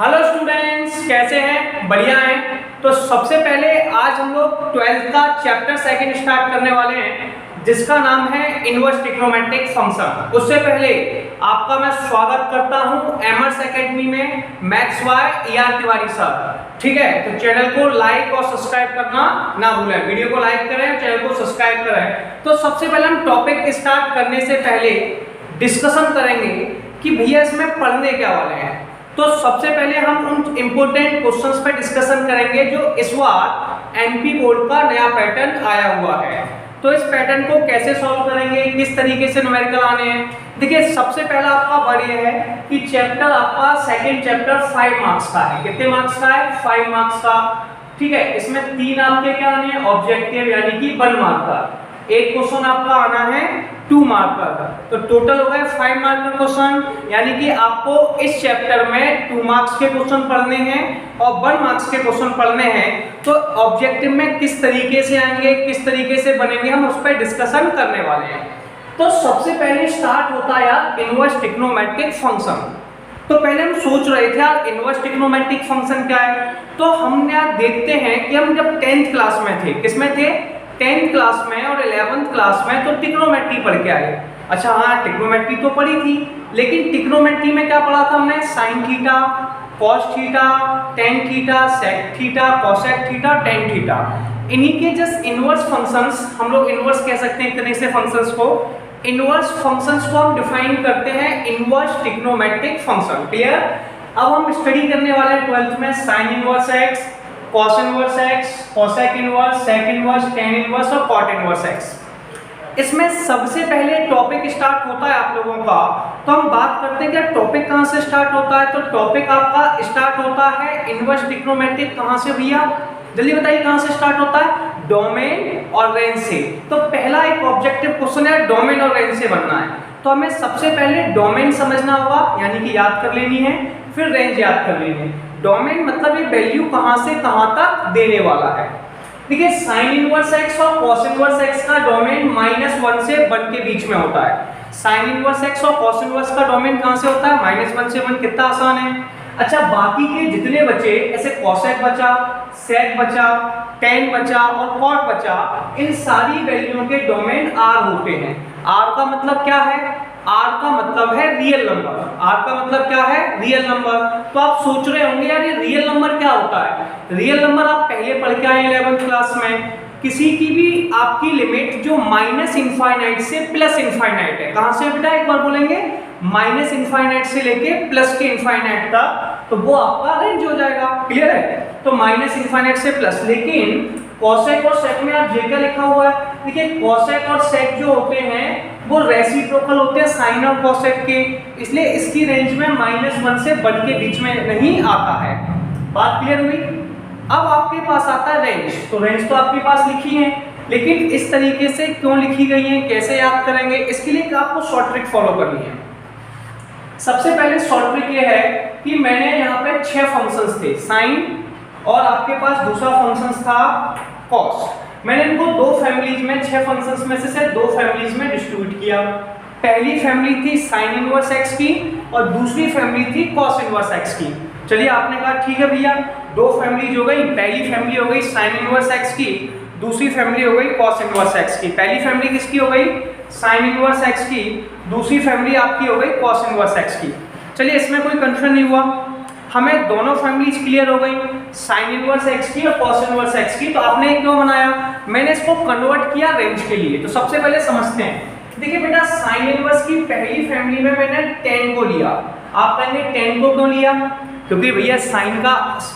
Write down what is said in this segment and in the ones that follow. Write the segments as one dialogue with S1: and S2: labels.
S1: Hello students, कैसे हैं? बढ़िया हैं। तो सबसे पहले आज हम लोग 12th का चैप्टर सेकंड स्टार्ट करने वाले हैं, जिसका नाम है इनवर्स ट्रिग्नोमेट्रिक फंक्शन। उससे पहले आपका मैं स्वागत करता हूं एमर्स एकेडमी में maths by ER Tiwari sir. ठीक है, तो चैनल को लाइक और सब्सक्राइब करना ना भूलें। वीडियो को लाइक करें, चैनल को सब्सक्राइब करें। तो सबसे पहले हम टॉपिक स्टार्ट करने से पहले डिस्कशन करेंगे कि भैया इसमें पढ़ने क्या वाले हैं। तो सबसे पहले हम उन इम्पोर्टेंट क्वेश्चंस पे डिस्कशन करेंगे जो इस बार एमपी बोर्ड का नया पैटर्न आया हुआ है। तो इस पैटर्न को कैसे सॉल्व करेंगे, किस तरीके से न्यूमेरिकल आने हैं। देखिए, सबसे पहला आपका वर्ड ये है कि चैप्टर आपका सेकंड चैप्टर 5 मार्क्स का है। कितने मार्क्स का है? 5 मार्क्स का। ठीक है, इसमें 3 आपके क्या आने हैं? ऑब्जेक्टिव, यानी कि 1 मार्क का। एक क्वेश्चन आपका आना है 2 मार्क का। तो टोटल हो गए 5 मार्क का क्वेश्चन, यानी कि आपको इस चैप्टर में 2 मार्क्स के क्वेश्चन पढ़ने हैं और 1 मार्क्स के क्वेश्चन पढ़ने हैं। तो ऑब्जेक्टिव में किस तरीके से आएंगे, किस तरीके से बनेंगे, हम उस पर डिस्कशन करने वाले हैं। तो सबसे पहले स्टार्ट होता है यार इनवर्स ट्रिग्नोमेट्रिक फंक्शन। तो पहले हम सोच रहे थे यार इनवर्स ट्रिग्नोमेट्रिक फंक्शन क्या है। तो हम यार देखते हैं कि हम जब 10th क्लास में थे, किसमें थे? 10th क्लास में और 11th क्लास में तो ट्रिग्नोमेट्री पढ़ के आए। अच्छा हाँ, ट्रिग्नोमेट्री तो पढ़ी थी, लेकिन ट्रिग्नोमेट्री में क्या पढ़ा था हमने? Sine theta, cos theta, tan theta, sec theta, cosec theta, tan theta. इन्हीं के जस्ट इनवर्स फंक्शंस, हम लोग इनवर्स कह सकते हैं इतने से फंक्शंस को। इनवर्स फंक्शंस को हम डिफाइन करते हैं इनवर्स ट्रिग्नोमेट्रिक फंक्शन। क्लियर? अब हम स्टडी करने वाले हैं 12th में sine inverse x, cos inverse x, cosec inverse, sec inverse, tan inverse और कॉट इनवर्स एक्स। इसमें सबसे पहले टॉपिक स्टार्ट होता है आप लोगों का। तो हम बात करते हैं कि टॉपिक कहां से स्टार्ट होता है। तो टॉपिक आपका स्टार्ट होता है इनवर्स ट्रिग्नोमेट्रिक कहां से भैया? जल्दी बताइए कहां से स्टार्ट होता है? डोमेन और रेंज से। तो पहला एक ऑब्जेक्टिव क्वेश्चन है डोमेन और रेंज से बनना है। तो हमें सबसे पहले डोमेन समझना होगा, यानी कि याद कर लेनी है, फिर रेंज याद कर लेनी है। डोमेन मतलब ये वैल्यू कहां से कहां तक देने वाला है। देखिए, साइन इनवर्स एक्स और कॉस इनवर्स एक्स का डोमेन -1 से 1 के बीच में होता है। साइन इनवर्स एक्स और कॉस इनवर्स का डोमेन कहां से होता है? -1 से 1। कितना आसान है। अच्छा, बाकी के जितने बचे, ऐसे कोसेक बचा, सेक बचा, टेन बचा और कॉट बचा, इन सारी वैल्यूओं के डोमेन R होते हैं। R का मतलब क्या है? R का मतलब है रियल नंबर। R का मतलब क्या है? Real number. तो आप सोच रहे होंगे यार ये रियल नंबर क्या होता है। रियल नंबर आप पहले पढ़ के आए 11th क्लास में। किसी की भी आपकी लिमिट जो -इनफाइनाइट से +इनफाइनाइट है। कहां से बेटा? एक बार बोलेंगे, -इनफाइनाइट से लेके प्लस के इनफाइनाइट तक, तो वो आपका रेंज हो जाएगा। क्लियर है? तो -इनफाइनाइट से प्लस। लेकिन कोसेक और सेक में आप जेका लिखा हुआ है। देखिए, कोसेक और सेक जो होते हैं वो रेसिप्रोकल होते हैं साइन और कोसेक के, इसलिए इसकी रेंज में -1 से 1 के बीच में नहीं आता है। बात क्लियर हुई? अब आपके पास आता है रेंज। तो रेंज तो आपके पास लिखी है, लेकिन इस तरीके से क्यों लिखी गई है, कैसे याद करेंगे, इसके लिए आपको शॉर्ट ट्रिक फॉलो करनी है। सबसे पहले शॉर्ट ट्रिक ये है कि मैंने यहाँ पे 6 फंक्शंस थे, साइन और आपके पास दूसरा फंक्शन था कॉस। मैंने इनको 2 फैमिलीज में, 6 फंक्शंस में से 2 फैमिलीज में डिस्ट्रीब्यूट किया। पहली फैमिली थी साइन इनवर्स एक्स की और दूसरी फैमिली थी कॉस इनवर्स एक्स की। चलिए, आपने कहा ठीक है भैया, 2 फैमिलीज हो गई। पहली फैमिली हो गई साइन इनवर्स एक्स की, दूसरी फैमिली हो गई कॉस इनवर्स एक्स की। पहली फैमिली किसकी हो गई? साइन इनवर्स एक्स की। दूसरी फैमिली आपकी हो गई कॉस इनवर्स एक्स की। चलिए, इसमें कोई कंफ्यूजन नहीं हुआ, हमें दोनों फैमिलीज क्लियर हो गई, साइन इनवर्स एक्स की और कॉस इनवर्स एक्स की। तो आपने क्यों बनाया? मैंने इसको कन्वर्ट किया रेंज के लिए। तो सबसे पहले समझते हैं। देखिए बेटा, साइन इनवर्स की पहली फैमिली में मैंने 10 को लिया। आप कहेंगे 10 को क्यों लिया? क्योंकि भैया साइन का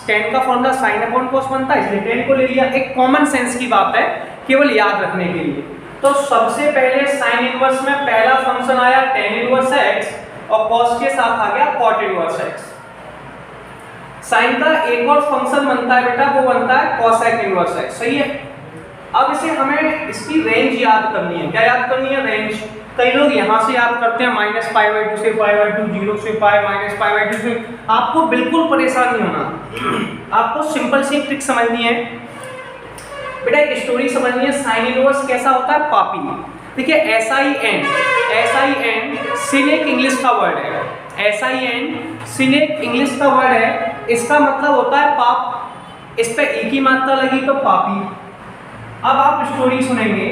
S1: 10 का फॉर्मूला साइन अपॉन कॉस बनता है, इसलिए 10 को ले लिया। एक कॉमन सेंस की बात है, केवल याद रखने के लिए। तो सबसे पहले साइन इनवर्स में पहला फंक्शन आया टेन इनवर्स एक्स और कॉस के साथ आ गया कॉट इनवर्स एक्स। साइन का एक और फंक्शन बनता है बेटा, वो बनता है कोसेक इनवर्स एक्स। सही है? अब इसे हमें इसकी रेंज याद करनी है। क्या याद करनी है? रेंज। कई लोग यहाँ से याद करते हैं -π/2 से π/2, 0 से π, -π/2 से। आपको बिल्कुल परेशान नहीं होना, आपको सिंपल सी ट्रिक समझनी है बेटा। एक स्टोरी समझनी है। साइन इनवर्स कैसा होता है? पापी। देखिए, SIN सिन एक इंग्लिश का वर्ड है। SIN सिन एक इंग्लिश का वर्ड है। इसका मतलब होता है पाप, इस पे एक ही मात्रा लगी तो पापी। अब आप स्टोरी सुनेंगे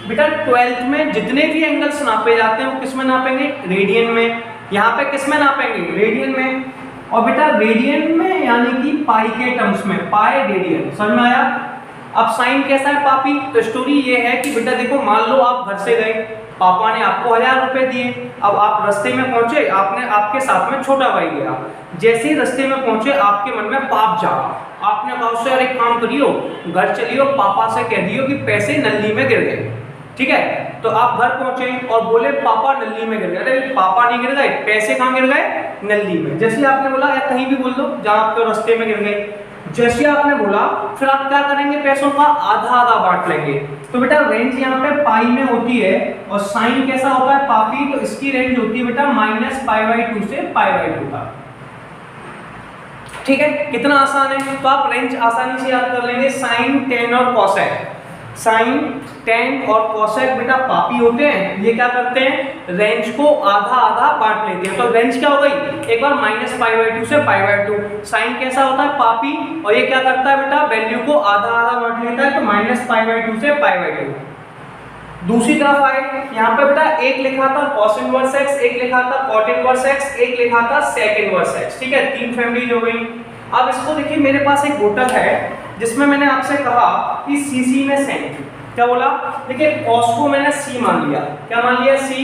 S1: बेटा, 12th में जितने भी एंगल्स नापे जाते हैं वो किस में नापेंगे, रेडियन में। यहाँ पे किस में नापेंगे, रेडियन में। और बेटा रेडियन में यानी कि पाई के टर्म्स में, पाई रेडियन, समझ में आया। अब साइन कैसा है, पापी। तो स्टोरी ये है कि बेटा देखो, मान लो आप घर से गए, पापा ने आपको 1000 रुपए दिए। अब आप रास्ते में पहुंचे, आपके साथ में छोटा भाई गया। जैसे ही रास्ते में पहुंचे आपके मन में पाप जागा, आपने कहा उससे, यार एक काम करियो, घर चलियो, पापा से कह दियो कि पैसे नल्ली में गिर गए। ठीक है, तो आप घर पहुंचे और बोले पापा नल्ली में गिर गए। अरे पापा नहीं गिर गए, पैसे कहाँ गिर गए, नल्ली में। जैसे आपने बोला, या कहीं भी बोल दो जहां आपके रास्ते में गिर गए, जैसे आपने बोला, फिर आप क्या करेंगे, पैसों का आधा आधा बांट लेंगे। तो बेटा रेंज यहाँ पे पाई में होती है और साइन कैसा होता है, पापी। तो इसकी रेंज होती है बेटा -π/2 से π/2 का। ठीक है, कितना आसान है। तो आप रेंज आसानी से याद कर लेंगे, साइन, टेन और कॉसेक। साइन, टेन और कॉसेक बेटा पापी होते हैं। ये क्या करते हैं, रेंज को आधा आधा बांट लेते हैं। तो रेंज क्या हो गई, एक बार -π/2 से π/2। साइन कैसा होता है, पापी, और ये क्या करता है बेटा, वैल्यू को आधा आधा बांट लेता है। तो -π/2 से π/2। दूसरी तरफ आए, यहाँ पे बेटा एक लिखा था cos इनवर्स x, एक लिखा था cot इनवर्स x, एक लिखा था sec इनवर्स x। ठीक है, 3 फैमिलीज हो गई। अब इसको देखिए, मेरे पास एक बोतल है जिसमें मैंने आपसे कहा कि सीसी में सेंट, क्या बोला, देखिए cos को मैंने c मान लिया, क्या मान लिया, c,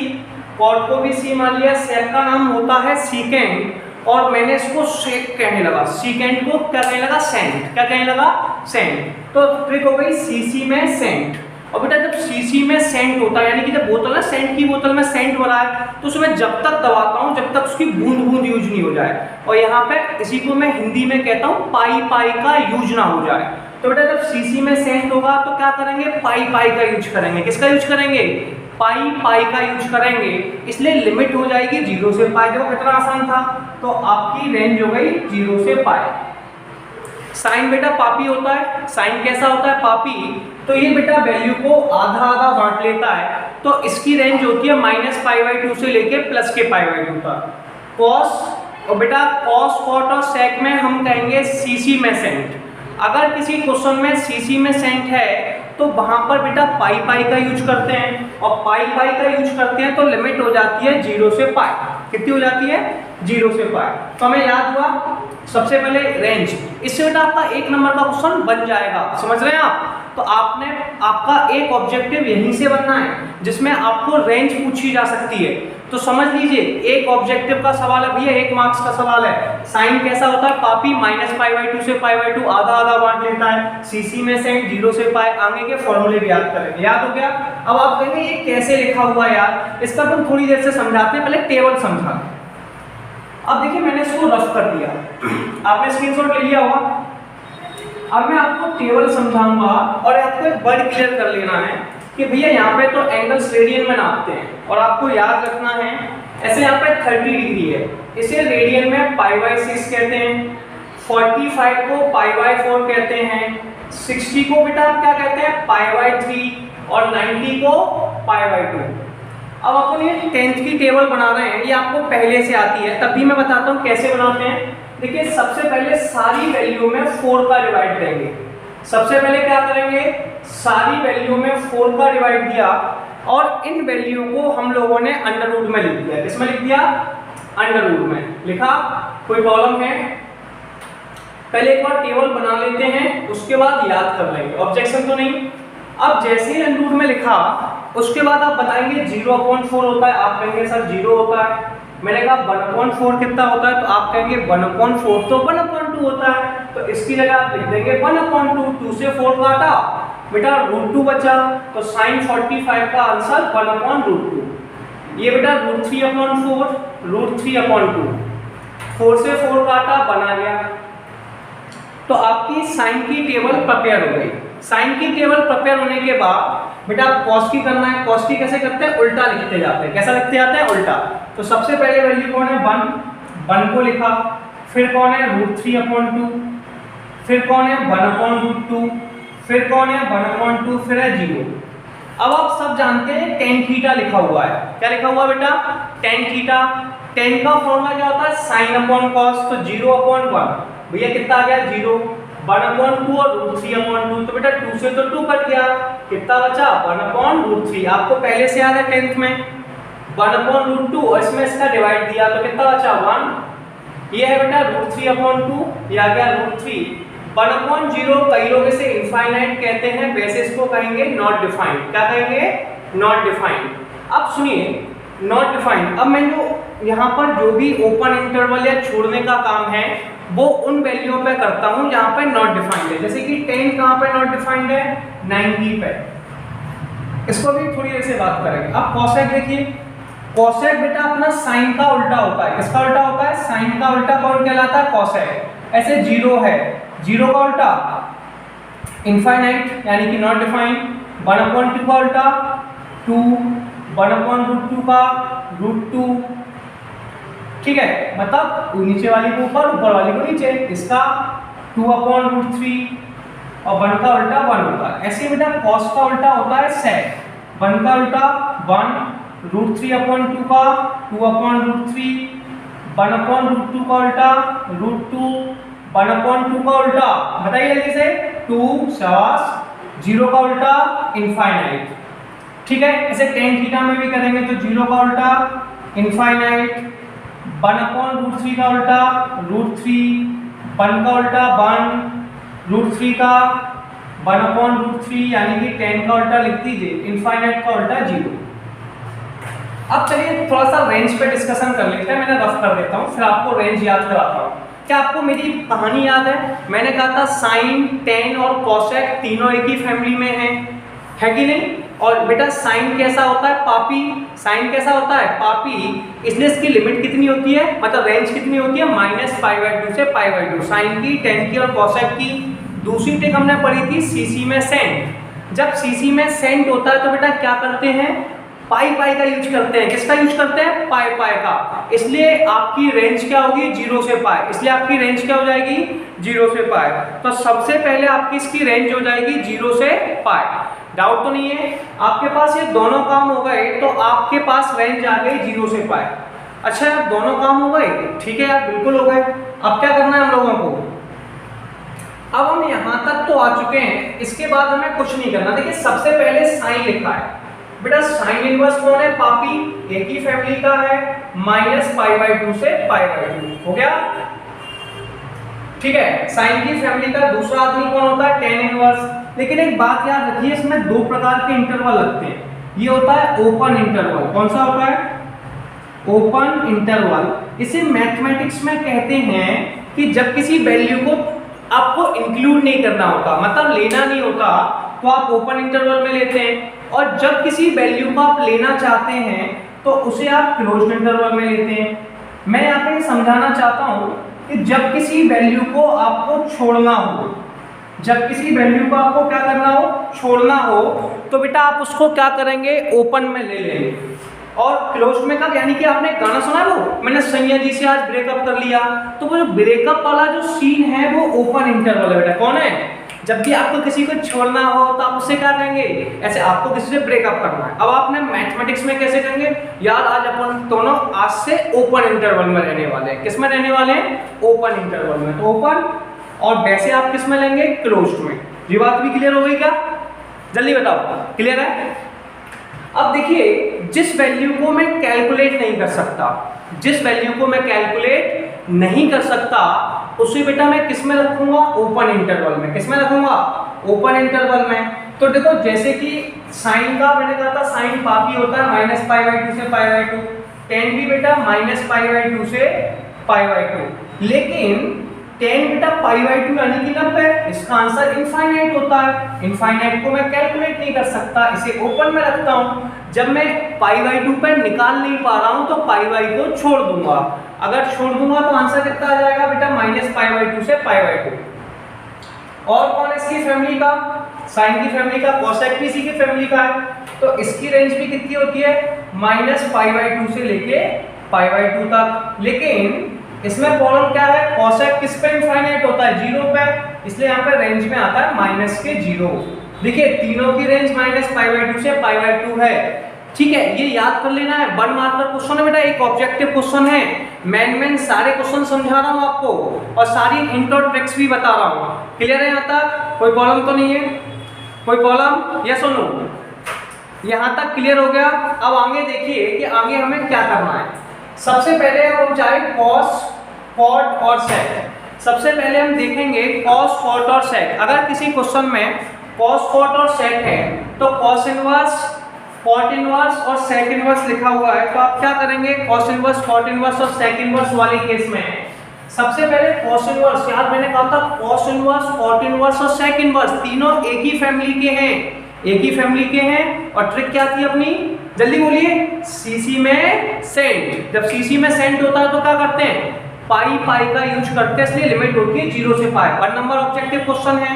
S1: cot को भी c मान लिया, sec का नाम होता है सीकेंट, और मैंने इसको sec कहने लगा, सीकेंट को क्या कहने लगा, सेंट, क्या कहने लगा, सेंट। तो ट्रिक हो गई सीसी में सेंट। और बेटा जब सीसी में सेंट होता है, यानी कि जब बोतल है, सेंट की बोतल में सेंट भरा है, तो उसमें जब तक दबाता हूं जब तक उसकी बूंद बूंद यूज नहीं हो जाए। और यहाँ पे इसी को मैं हिंदी में कहता हूँ पाई पाई का यूज ना हो जाए। तो बेटा जब सीसी में सेंट होगा तो क्या करेंगे, पाई पाई का यूज करेंगे। किसका यूज करेंगे, पाई पाई का यूज करेंगे। इसलिए लिमिट हो जाएगी 0 से पाई। देखो कितना आसान था। तो आपकी रेंज हो गई 0 से पाई। साइन बेटा पापी होता है। साइन कैसा होता है, पापी। तो ये बेटा वैल्यू को आधा आधा बांट लेता है। तो इसकी रेंज होती है -π/2 से लेके प्लस के π/2 तक। कॉस, और बेटा कॉस, कॉट और सेक में हम कहेंगे सीसी में सेंट। अगर किसी क्वेश्चन में सीसी में सेंट है तो वहां पर बेटा पाई पाई का यूज करते हैं, और पाई पाई का यूज करते हैं तो लिमिट हो जाती है 0 से पाई। कितनी हो जाती है, 0 से पाई। तो हमें याद हुआ सबसे पहले रेंज। इससे बेटा आपका 1 नंबर का क्वेश्चन बन जाएगा, समझ रहे हैं आप। तो आपका एक ऑब्जेक्टिव यहीं से बनना है जिसमें आपको रेंज पूछी जा सकती है। तो समझ लीजिए, एक ऑब्जेक्टिव का सवाल है भैया, 1 मार्क्स का सवाल है। साइन कैसा होता है, पापी, -π/2 से π/2 आधा आधा बांट लेता है। सीसी में सेंट 0 से पाई। आगे के फॉर्मूले भी याद करेंगे, याद हो गया। अब आप कहेंगे ये कैसे लिखा हुआ है यार, इसका हम थोड़ी देर से समझाते हैं, पहले टेबल समझा। अब देखिए मैंने इसको रफ कर दिया, आपने स्क्रीनशॉट ले लिया होगा। अब मैं आपको टेबल समझाऊंगा और आपको एक वर्ड क्लियर कर लेना है कि भैया यहाँ पे तो एंगल्स रेडियन में नापते हैं, और आपको याद रखना है ऐसे यहाँ पे 30 डिग्री है, इसे रेडियन में π/6 कहते हैं, 45 को π/4 कहते हैं, 60 को बेटा आप क्या कहते हैं, π/3, और 90 को π/2। अब अपन ये 10th की टेबल बना रहे हैं, ये आपको पहले से आती है, तब भी मैं बताता हूँ कैसे बनाते हैं। देखिए सबसे पहले सारी वैल्यू में 4 का डिवाइड देंगे। सबसे पहले क्या करेंगे, सारी वैल्यू में 4 का डिवाइड दिया, और इन वैल्यू को हम लोगों ने अंडर रूट में लिख दिया। किसमें लिख दिया, अंडर रूट में लिखा। कोई प्रॉब्लम है, पहले एक बार टेबल बना लेते हैं, उसके बाद याद कर लेंगे, ऑब्जेक्शन तो नहीं। अब जैसे ही अंडर रूट में लिखा, उसके बाद आप बताएंगे 0/4 होता है, आप कहेंगे सर 0 होता है। मैंने कहा 1/4 कितना होता है, तो आप कहेंगे 1/4 तो 1/2 होता है। तो इसकी जगह आप लिख देंगे 1/2, 2 से 4 काटा बेटा √2 बचा, तो sin 45 का आंसर 1/√2। ये बेटा √3/4, √3/2, 4 से 4 काटा बना गया। तो आपकी साइन की टेबल प्रिपेयर हो गई। साइन की टेबल प्रिपेयर होने के बाद बेटा कॉस की करना है। कॉस की कैसे करते हैं, उल्टा लिखते जाते हैं। कैसा लिखते जाते हैं, उल्टा। तो सबसे पहले वैल्यू कौन है, 1 को लिखा, फिर कौन है √3/2, फिर कौन है 1/√2, फिर कौन है 1/2, फिर है 0। अब आप सब जानते हैं tan थीटा लिखा हुआ है। क्या लिखा हुआ बेटा, tan थीटा। tan का फॉर्मूला क्या होता है sin अपॉन cos, तो 0/1 भैया कितना आ गया 0, 1/2 और √3/2, तो बेटा 2 से तो 2 कट गया, कितना बचा 1/√3। आपको पहले से याद है 10th में 1/√2 और इसमें इसका डिवाइड दिया तो कितना बचा 1, ये है बेटा √3/2, ये आ गया √3। 1/0 कई लोग इसे इनफाइनाइट कहते हैं, वैसे इसको कहेंगे नॉट डिफाइंड, क्या कहेंगे नॉट डिफाइंड। अब सुनिए नॉट डिफाइंड, अब मैं जो यहाँ पर जो भी ओपन इंटरवल या छोड़ने का काम है वो उन वैल्यू पे करता हूँ जहाँ पे नॉट डिफाइंड है। जैसे कि 10 कहाँ पे नॉट डिफाइंड है 90 पे, इसको भी थोड़ी देर से बात करेंगे। अब कोसेक देखिए, कोसेक बेटा अपना साइन का उल्टा होता है, किसका उल्टा होता है साइन का उल्टा कौन कहलाता है कोसेक। ऐसे 0 है, 0 का उल्टा इनफाइनाइट यानी कि नॉट डिफाइंड, 1/2 का उल्टा 2, 1/√2 का √2, ठीक है, मतलब नीचे वाली को ऊपर, ऊपर वाली को नीचे, इसका 2/√3 और 1 का उल्टा 1 होता है। ऐसे बेटा cos का उल्टा होता है sec, 1 का उल्टा 1, √3/2 का 2/√3, 1/√2 का उल्टा √2, 1/2 का उल्टा बताइए जल्दी से 2, 0 का उल्टा इनफाइनाइट, ठीक है। ऐसे tan थीटा में भी करेंगे तो 0 का उल्टा इनफाइनाइट, 1/√3 का उल्टा √3, 1 का उल्टा 1, √3 का 1/√3 यानी कि 10 का उल्टा लिख दीजिए, इनफाइनाइट का उल्टा 0। अब चलिए थोड़ा सा रेंज पे डिस्कशन कर लेते हैं, मैंने रफ कर देता हूँ फिर आपको रेंज याद कराता हूँ। क्या आपको मेरी कहानी याद है, मैंने कहा था साइन, टेन और कोसेक तीनों एक ही फैमिली में है कि नहीं। और बेटा साइन कैसा होता है पापी, साइन कैसा होता है पापी, इसलिए इसकी लिमिट कितनी होती है, मतलब रेंज कितनी होती है -π/2 से π/2, साइन की, टेन की और कोसेक की। दूसरी ट्रिक हमने पढ़ी थी सीसी में सेंट, जब सीसी में सेंट होता है तो बेटा क्या करते हैं पाई का यूज करते हैं, किसका यूज करते हैं पाई का, इसलिए आपकी रेंज क्या होगी 0 से पाई, इसलिए आपकी रेंज क्या हो जाएगी 0 से पाई। तो सबसे पहले आपकी इसकी रेंज हो जाएगी 0 से पाई, डाउट तो नहीं है। आपके पास ये दोनों काम हो गए तो आपके पास रेंज आ गई 0 से पाई। अच्छा यार दोनों काम हो गए, ठीक है यार बिल्कुल हो गए। अब क्या करना है हम लोगों को, अब हम यहाँ तक तो आ चुके हैं, इसके बाद हमें कुछ नहीं करना। देखिए सबसे पहले साइन लिखा है बेटा, साइन इनवर्स कौन है पापी, एक ही फैमिली का है, -π/2 से π/2 हो गया, ठीक है। साइन की फैमिली का दूसरा आदमी कौन होता है टेन इनवर्स। लेकिन एक बात याद रखिए इसमें दो प्रकार के इंटरवल लगते हैं, ये होता है ओपन इंटरवल, कौन सा होता है ओपन इंटरवल। इसे मैथमेटिक्स में कहते हैं कि जब किसी वैल्यू को आपको इंक्लूड नहीं करना होता, मतलब लेना नहीं होता, तो आप ओपन इंटरवल में लेते हैं, और जब किसी वैल्यू को आप लेना चाहते हैं तो उसे आप क्लोज्ड इंटरवल में लेते हैं। मैं यहाँ पे समझाना चाहता हूँ कि जब किसी वैल्यू को आपको छोड़ना हो, जब किसी वैल्यू को आपको क्या करना हो छोड़ना हो, तो बेटा आप उसको क्या करेंगे ओपन में ले लेंगे, और क्लोज में कब, यानी कि आपने गाना सुना वो मैंने सैया जी से आज ब्रेकअप कर लिया, तो वो जो ब्रेकअप वाला जो सीन है वो ओपन इंटरवल है बेटा। कौन है, जब भी आपको किसी को छोड़ना हो तो आप उससे क्या करेंगे, ऐसे आपको किसी से ब्रेकअप करना है। अब आपने मैथमेटिक्स में कैसे करेंगे यार, आज अपन दोनों आज से ओपन इंटरवल में रहने वाले हैं। किस में रहने वाले हैं ओपन इंटरवल में, तो ओपन, और वैसे आप किस में लेंगे क्लोज्ड में। ये बात भी क्लियर हो गई क्या, जल्दी बताओ क्लियर है। अब देखिए जिस वैल्यू को मैं कैलकुलेट नहीं कर सकता, जिस वैल्यू को मैं कैलकुलेट नहीं कर सकता उसे बेटा मैं किस में रखूंगा ओपन इंटरवल में। किस में रखूंगा ओपन इंटरवल में। तो देखो जैसे कि साइन का मैंने कहा था साइन पापी होता है -π/2 से π/2, टेन भी बेटा -π/2 से π/2, लेकिन टेन बेटा π/2 यानी कि 90, इसका आंसर इनफाइनाइट होता है। इनफाइनाइट को मैं कैलकुलेट नहीं कर सकता, इसे ओपन में रखता हूं। जब मैं π/2 पे निकाल नहीं पा रहा हूं तो π/2 को छोड़ दूंगा, अगर छोड़ दूंगा तो आंसर कितना आ जाएगा बेटा -π/2 से π/2। और कौन है इसकी फैमिली का, साइन की फैमिली का, कोसेक भी इसी की फैमिली का है, तो इसकी रेंज भी कितनी होती है -π/2 से लेके π/2 तक। लेकिन इसमें प्रॉब्लम क्या है, कोसेक किस पे इनफाइनाइट होता है 0 पे, इसलिए यहाँ पे रेंज में आता है -0। देखिए तीनों की रेंज -π/2 से π/2 है, ठीक है, ये याद कर लेना है, 1 मार्कर क्वेश्चन है बेटा, एक ऑब्जेक्टिव क्वेश्चन है। मैन सारे क्वेश्चन समझा रहा हूँ आपको और सारी हिंट और ट्रिक्स भी बता रहा हूँ। क्लियर है यहाँ तक? कोई प्रॉब्लम तो नहीं है? कोई प्रॉब्लम? यस और नो? यहाँ तक क्लियर हो गया। अब आगे देखिए कि आगे हमें क्या करना है। सबसे पहले हम चाहे कॉस, कॉट और सेक। सबसे पहले हम देखेंगे कॉस, कॉट और सेक। अगर किसी क्वेश्चन में कॉस, कॉट और सेक है तो कॉस इनवर्स, कॉट इनवर्स और सेक इनवर्स लिखा हुआ है, तो आप क्या करेंगे? कॉस इनवर्स, कॉट इनवर्स और सेक इनवर्स वाले केस में सबसे पहले कॉस इनवर्स, यार मैंने कहा था कॉस इनवर्स, कॉट इनवर्स और सेक इनवर्स तीनों एक ही फैमिली के हैं, एक ही फैमिली के हैं। और ट्रिक क्या थी अपनी? जल्दी बोलिए। सीसी में सेंट। जब सीसी में सेंट होता है तो क्या करते हैं? पाई पाई का यूज करते हैं, इसलिए लिमिट होती है 0 से पाई। 1 नंबर ऑब्जेक्टिव क्वेश्चन है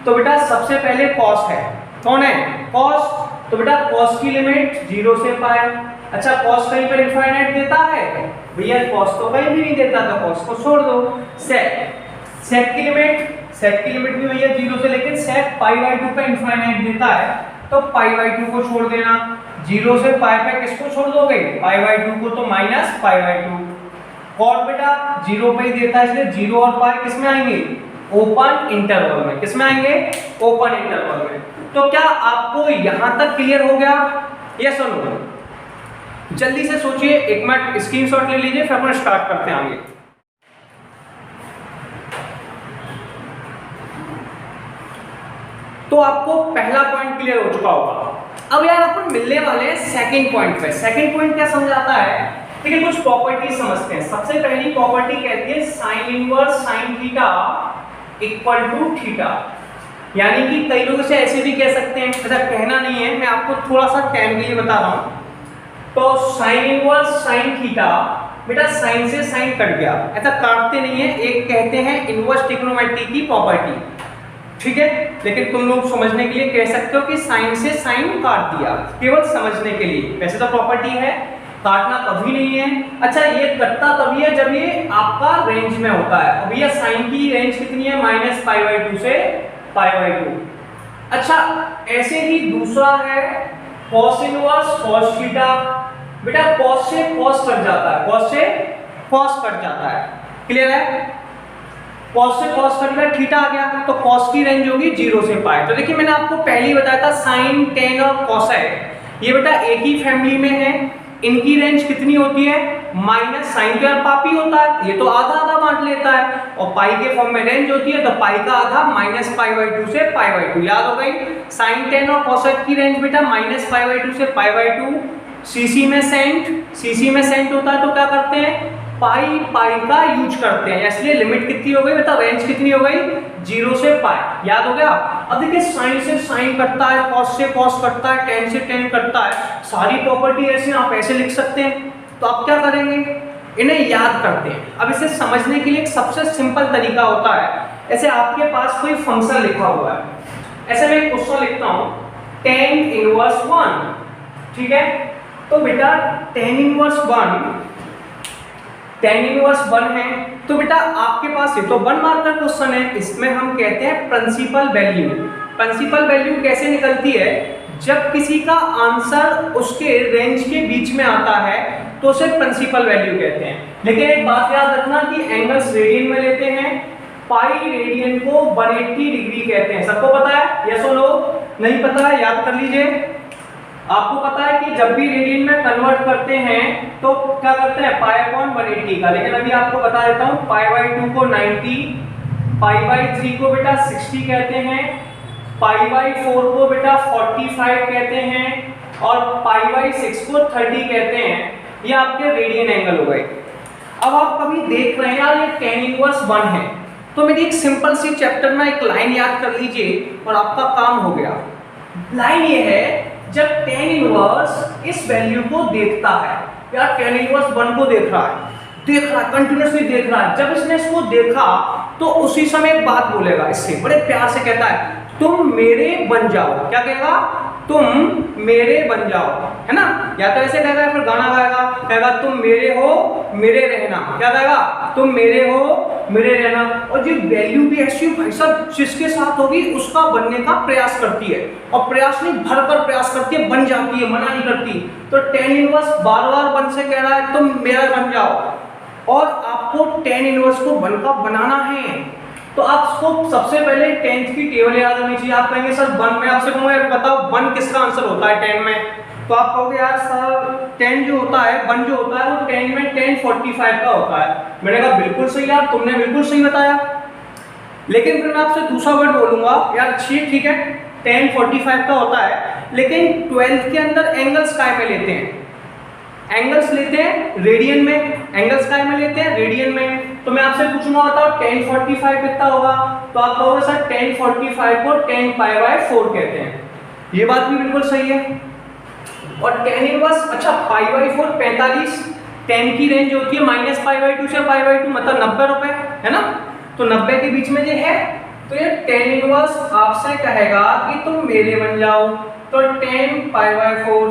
S1: तो बेटा सबसे पहले कॉस है। कौन है? कॉस। तो बेटा कॉस की लिमिट 0 से पाई। अच्छा, कॉस कहीं पर इनफाइनाइट देता है भैया? कॉस तो कहीं भी नहीं देता, तो कॉस को छोड़ दो। सेक, सेक की लिमिट, सेक की लिमिट भी भैया 0 से, लेकिन सेक पाई/2 पे इनफाइनाइट देता है तो पाई/2 को छोड़ देना। 0 से पाई पे किसको छोड़ दोगे? पाई/2 को, तो माइनस पाई/2। कॉट बेटा 0 पे ही देता है, इसलिए 0 और पाई किस में आएंगे? ओपन इंटरवल में। किस में आएंगे? ओपन इंटरवल में। तो क्या आपको यहां तक क्लियर हो गया? यस और नो? जल्दी से सोचिए, 1 मिनट स्क्रीनशॉट ले लीजिए, फिर अपन स्टार्ट करते हैं आगे। तो आपको पहला पॉइंट क्लियर हो चुका होगा। अब यार अपन मिलने वाले हैं सेकंड पॉइंट पे। सेकंड पॉइंट क्या समझाता है? ठीक है, कुछ प्रॉपर्टी समझते हैं। सबसे पहली प्रॉपर्टी कहती है sine inverse sine theta equal to theta. यानी कि कई लोग इसे ऐसे भी कह सकते हैं, ऐसा कहना नहीं है, मैं आपको थोड़ा सा टाइम के लिए बता रहा हूं। तो साइन इनवर्स साइन थीटा, बेटा साइन से साइन कट गया, ऐसा काटते नहीं है, एक कहते हैं इनवर्स ट्रिग्नोमेट्री की प्रॉपर्टी। ठीक है, लेकिन तुम लोग समझने के लिए कह सकते हो कि साइन से साइन काट दिया, केवल समझने के लिए। वैसे तो प्रॉपर्टी है, काटना कभी नहीं है। अच्छा, ये कटता तभी है जब ये आपका रेंज में होता है। अब ये साइन की रेंज कितनी है? माइनस पाई/2 से पाई/2। अच्छा, ऐसे ही दूसरा है कॉस इनवर्स कॉस थीटा। बेटा कॉस से कॉस कट जाता है, कॉस से कॉस कट जाता है। क्लियर है? कॉस से कॉस कट गया, थीटा आ गया, तो कॉस की रेंज होगी 0 से पाई। तो देखिए मैंने आपको पहले ही बताया था साइन, टेन और कॉसेक ये बेटा एक ही फैमिली में है। इनकी रेंज कितनी होती है? माइनस, साइन तो यार पापी होता है, ये तो आधा आधा बांट लेता है, और पाई के फॉर्म में रेंज होती है, तो पाई का आधा माइनस पाई/2 से पाई/2। याद हो गई? साइन, टेन और कॉसेक की रेंज बेटा माइनस पाई/2 से पाई/2। सीसी में सेंट, सीसी में सेंट होता है तो क्या करते हैं? पाई पाई का यूज करते हैं, इसलिए लिमिट कितनी हो गई बेटा? रेंज कितनी हो गई? 0 से पाई। याद हो गया? अब देखिए साइन से साइन कटता है, कॉस से कॉस कटता है, टेन से टेन कटता है, सारी प्रॉपर्टी ऐसे आप ऐसे लिख सकते हैं। तो आप क्या करेंगे? इन्हें याद करते हैं। अब इसे समझने के लिए एक सबसे सिंपल तरीका होता है, ऐसे आपके पास कोई फंक्शन लिखा हुआ है, ऐसे मैं एक क्वेश्चन लिखता हूं tan इनवर्स 1। ठीक है, तो बेटा tan इनवर्स 1 है, तो बेटा आपके पास ये तो 1 मार्कर क्वेश्चन है, इसमें हम कहते हैं प्रिंसिपल वैल्यू। प्रिंसिपल वैल्यू कैसे निकलती है? जब किसी का आंसर उसके रेंज के बीच में आता है तो उसे प्रिंसिपल वैल्यू कहते हैं। लेकिन एक बात याद रखना कि एंगल्स रेडियन में लेते हैं, पाई रेडियन को 180 डिग्री कहते हैं। सबको पता है? यस और नो? नहीं पता है? याद कर लीजिए। आपको पता है कि जब भी रेडियन में कन्वर्ट करते हैं तो क्या करते हैं? पाई/180 का। लेकिन अभी आपको बता देता हूं, पाई/2 को 90, पाई/3 को बेटा 60 कहते हैं, पाई/4 को बेटा 45 कहते हैं, और पाई/6 को 30 कहते हैं। ये आपके रेडियन एंगल हो गए। अब आप कभी देख रहे हैं यार ये tan इनवर्स 1 है, तो मेरी एक सिंपल सी चैप्टर में एक लाइन याद कर लीजिए और आपका काम हो गया। लाइन ये है, जब tan इनवर्स इस वैल्यू को देखता है, यार tan इनवर्स 1 को देख रहा है, कंटिन्यूअसली देख रहा है। जब इसने इसको देखा तो उसी समय एक बात बोलेगा, इससे बड़े प्यार से कहता है तुम मेरे बन जाओ। क्या कहेगा? तुम मेरे बन जाओ, है ना। या तो ऐसे कहेगा, फिर गाना गाएगा, कहेगा तुम मेरे हो मेरे रहना, क्या कहेगा, तुम मेरे हो मेरे रहना। और जो वैल्यू भी ऐसी भाई साहब जिसके साथ होगी उसका बनने का प्रयास करती है, और प्रयास नहीं भरकर प्रयास करती है, बन जाती है, मना नहीं करती। तो tan इनवर्स बार बार बन से कह रहा है तुम मेरा बन जाओ, और आपको tan इनवर्स को बन का बनाना है। तो आपको सबसे पहले 10th की टेबल याद होनी चाहिए। आप कहेंगे सर बन, मैं आपसे कहूँगा यार बताओ बन किसका आंसर होता है 10 में, तो आप कहोगे यार सर 10 जो होता है, बन जो होता है वो 10 में 1045 का होता है। मैंने कहा बिल्कुल सही यार, तुमने बिल्कुल सही बताया। लेकिन फिर मैं आपसे दूसरा वर्ड बोलूंगा यार, ठीक है 1045 का होता है, लेकिन 12th के अंदर एंगल्स काय में लेते हैं, एंगल्स लेते हैं रेडियन में, एंगल्स काय में लेते हैं रेडियन में। तो मैं आपसे पूछूंगा बताओ 1045 कितना होगा, तो आप कहोगे सर 1045 को 10π/4 कहते हैं, ये बात भी बिल्कुल सही है। और tan इनवर्स, अच्छा π/4 45, 10 की रेंज होती है -π/2 से π/2, मतलब 90 रुपए, है ना। तो 90 के बीच में जो है, तो ये tan इनवर्स आपसे कहेगा कि तुम मेरे बन जाओ, तो 10π/4,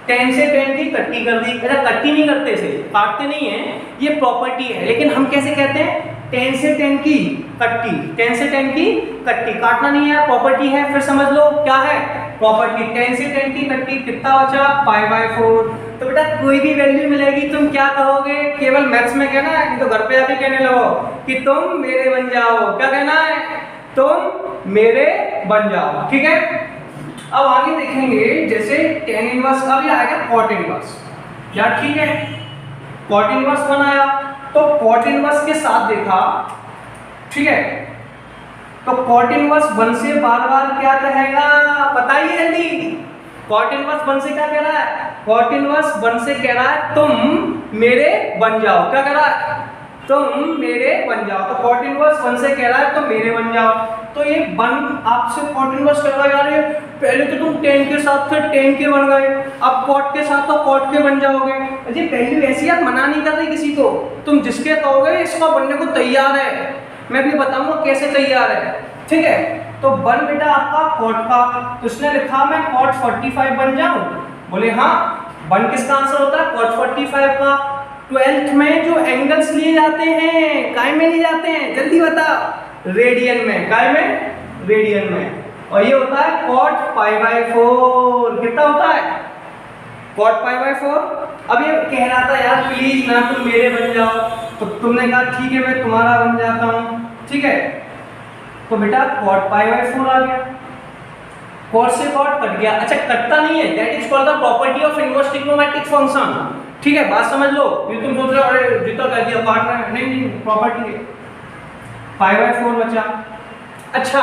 S1: 10 से 10 की कट्टी कर दी। अरे कट्टी नहीं करते, इसे काटते नहीं है, ये प्रॉपर्टी है। लेकिन हम कैसे कहते हैं 10 से 10 की कट्टी, 10 से 10 की कट्टी, काटना नहीं है, प्रॉपर्टी है। फिर समझ लो क्या है प्रॉपर्टी, 10 से 10 की कट्टी, कितना बचा π/4। तो बेटा कोई भी वैल्यू मिलेगी तुम क्या कहोगे, केवल मैथ्स में कहना है, तो घर पे आके कहने लगो कि तुम मेरे बन जाओ। क्या कहना है, तुम मेरे बन जाओ, ठीक है। अब आगे देखेंगे, जैसे tan इनवर्स का भी आएगा cot इनवर्स, यार ठीक है। cot इनवर्स बनाया, तो cot इनवर्स के साथ देखा, ठीक है। तो cot इनवर्स 1 से बार बार क्या कहेगा, बताइए जल्दी। cot इनवर्स 1 से क्या कह रहा है, cot इनवर्स 1 से कह रहा है तुम मेरे बन जाओ। क्या कह रहा है, तुम मेरे बन जाओ। तो cot इनवर्स 1 से कह रहा है तुम मेरे बन जाओ। तो ये बन आपसे cot इनवर्स कर रहा है यार, पहले तो तुम tan के साथ थे, tan के बन गए, अब cot के साथ तो cot के बन जाओगे। अजी वैल्यू ऐसी यार मना नहीं कर रही किसी को, तुम जिसके कहोगे इसका बनने को तैयार है, मैं भी बताऊंगा कैसे तैयार है, ठीक है। तो बन बेटा आपका cot का, तो इसने लिखा मैं cot 45 बन जाऊं, बोले हाँ। बन किसका आंसर होता है, cot 45 का। 12th में जो एंगल्स लिए जाते हैं काय में लिए जाते हैं, जल्दी बता, रेडियन में, काय में, रेडियन में। और ये होता है cot π/4, कितना होता है cot π/4। अब ये कह रहा था यार प्लीज ना तुम मेरे बन जाओ, तो तुमने कहा ठीक है मैं तुम्हारा बन जाता हूँ, ठीक है। तो बेटा cot π/4 आ गया, cot से cot कट गया। अच्छा कटता नहीं है, that is called the property of inverse trigonometric function, ठीक है। बात समझ लो, ये तुम सोच रहे हो अरे जितना कह दिया काट रहा है, नहीं प्रॉपर्टी है। π/4 बचा। अच्छा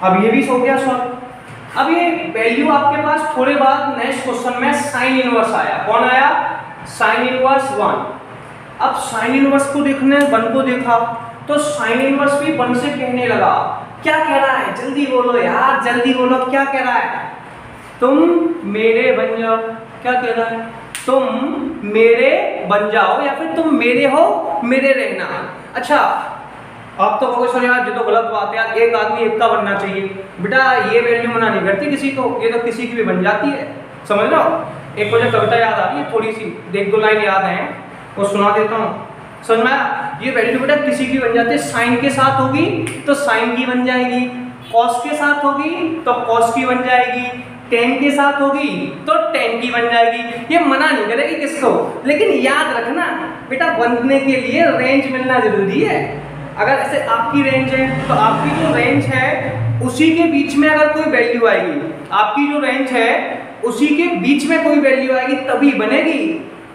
S1: अब ये भी हो गया सॉल्व। अब ये वैल्यू आपके पास थोड़े बाद नेक्स्ट क्वेश्चन में साइन इनवर्स आया, कौन आया, साइन इनवर्स 1। अब साइन इनवर्स को देखने, वन को देखा, तो साइन इनवर्स भी वन से कहने लगा, क्या कह रहा है, जल्दी बोलो यार, जल्दी बोलो, क्या कह रहा है, तुम मेरे बन जाओ। क्या कह रहा है, तुम मेरे बन जाओ, या फिर तुम मेरे हो मेरे रहना। अच्छा आप तो कहोगे सर यार ये तो गलत बात है यार, एक आदमी एक का बनना चाहिए। बेटा ये वैल्यू मना नहीं करती किसी को, ये तो किसी की भी बन जाती है, समझ लो। एक मुझे कविता याद आ रही है, थोड़ी सी, एक दो लाइन याद है, वो सुना देता हूँ, समझ में आया। ये वैल्यू बेटा किसी की बन जाती है, साइन के साथ होगी तो साइन की बन जाएगी, कॉस के साथ होगी तो कॉस की बन जाएगी, टेन के साथ होगी तो टेन की बन जाएगी। ये मना नहीं करेगी किसको, लेकिन याद रखना बेटा बनने के लिए रेंज मिलना जरूरी है। अगर ऐसे आपकी रेंज है तो आपकी जो रेंज है उसी के बीच में अगर कोई वैल्यू आएगी, आपकी जो रेंज है उसी के बीच में कोई वैल्यू आएगी तभी बनेगी।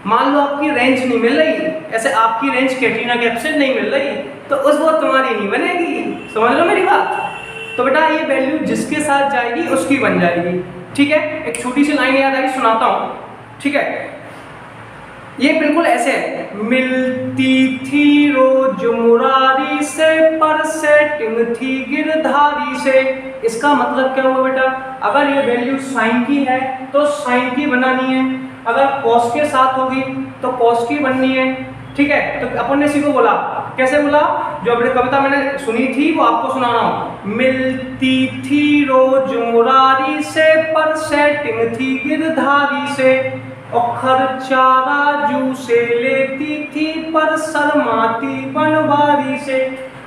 S1: मान लो आपकी रेंज नहीं मिल रही, ऐसे आपकी रेंज कैटरीना कैफ से नहीं मिल रही, तो उस वो तुम्हारी नहीं बनेगी, समझ लो मेरी बात। तो बेटा ये वैल्यू जिसके साथ जाएगी उसकी बन जाएगी, ठीक है। एक छोटी सी लाइन याद आई, सुनाता हूँ, ठीक है। ये बिल्कुल ऐसे है, मिलती थी रोज मुरारी से पर सेटिंग थी गिरधारी से। इसका मतलब क्या हुआ बेटा, अगर ये वैल्यू साइन की है तो साइन की बनानी है, अगर कॉस के साथ होगी तो कॉस की बननी है, ठीक है। तो अपन ने इसी को बोला कैसे बोला? जो अपनी कविता मैंने सुनी थी वो आपको सुना रहा हूँ। मिलती थी रोज मुरारी से, पर सेटिंग थी गिरधारी से, और खर्चा राजू से लेती थी, पर शर्माती बनवारी से।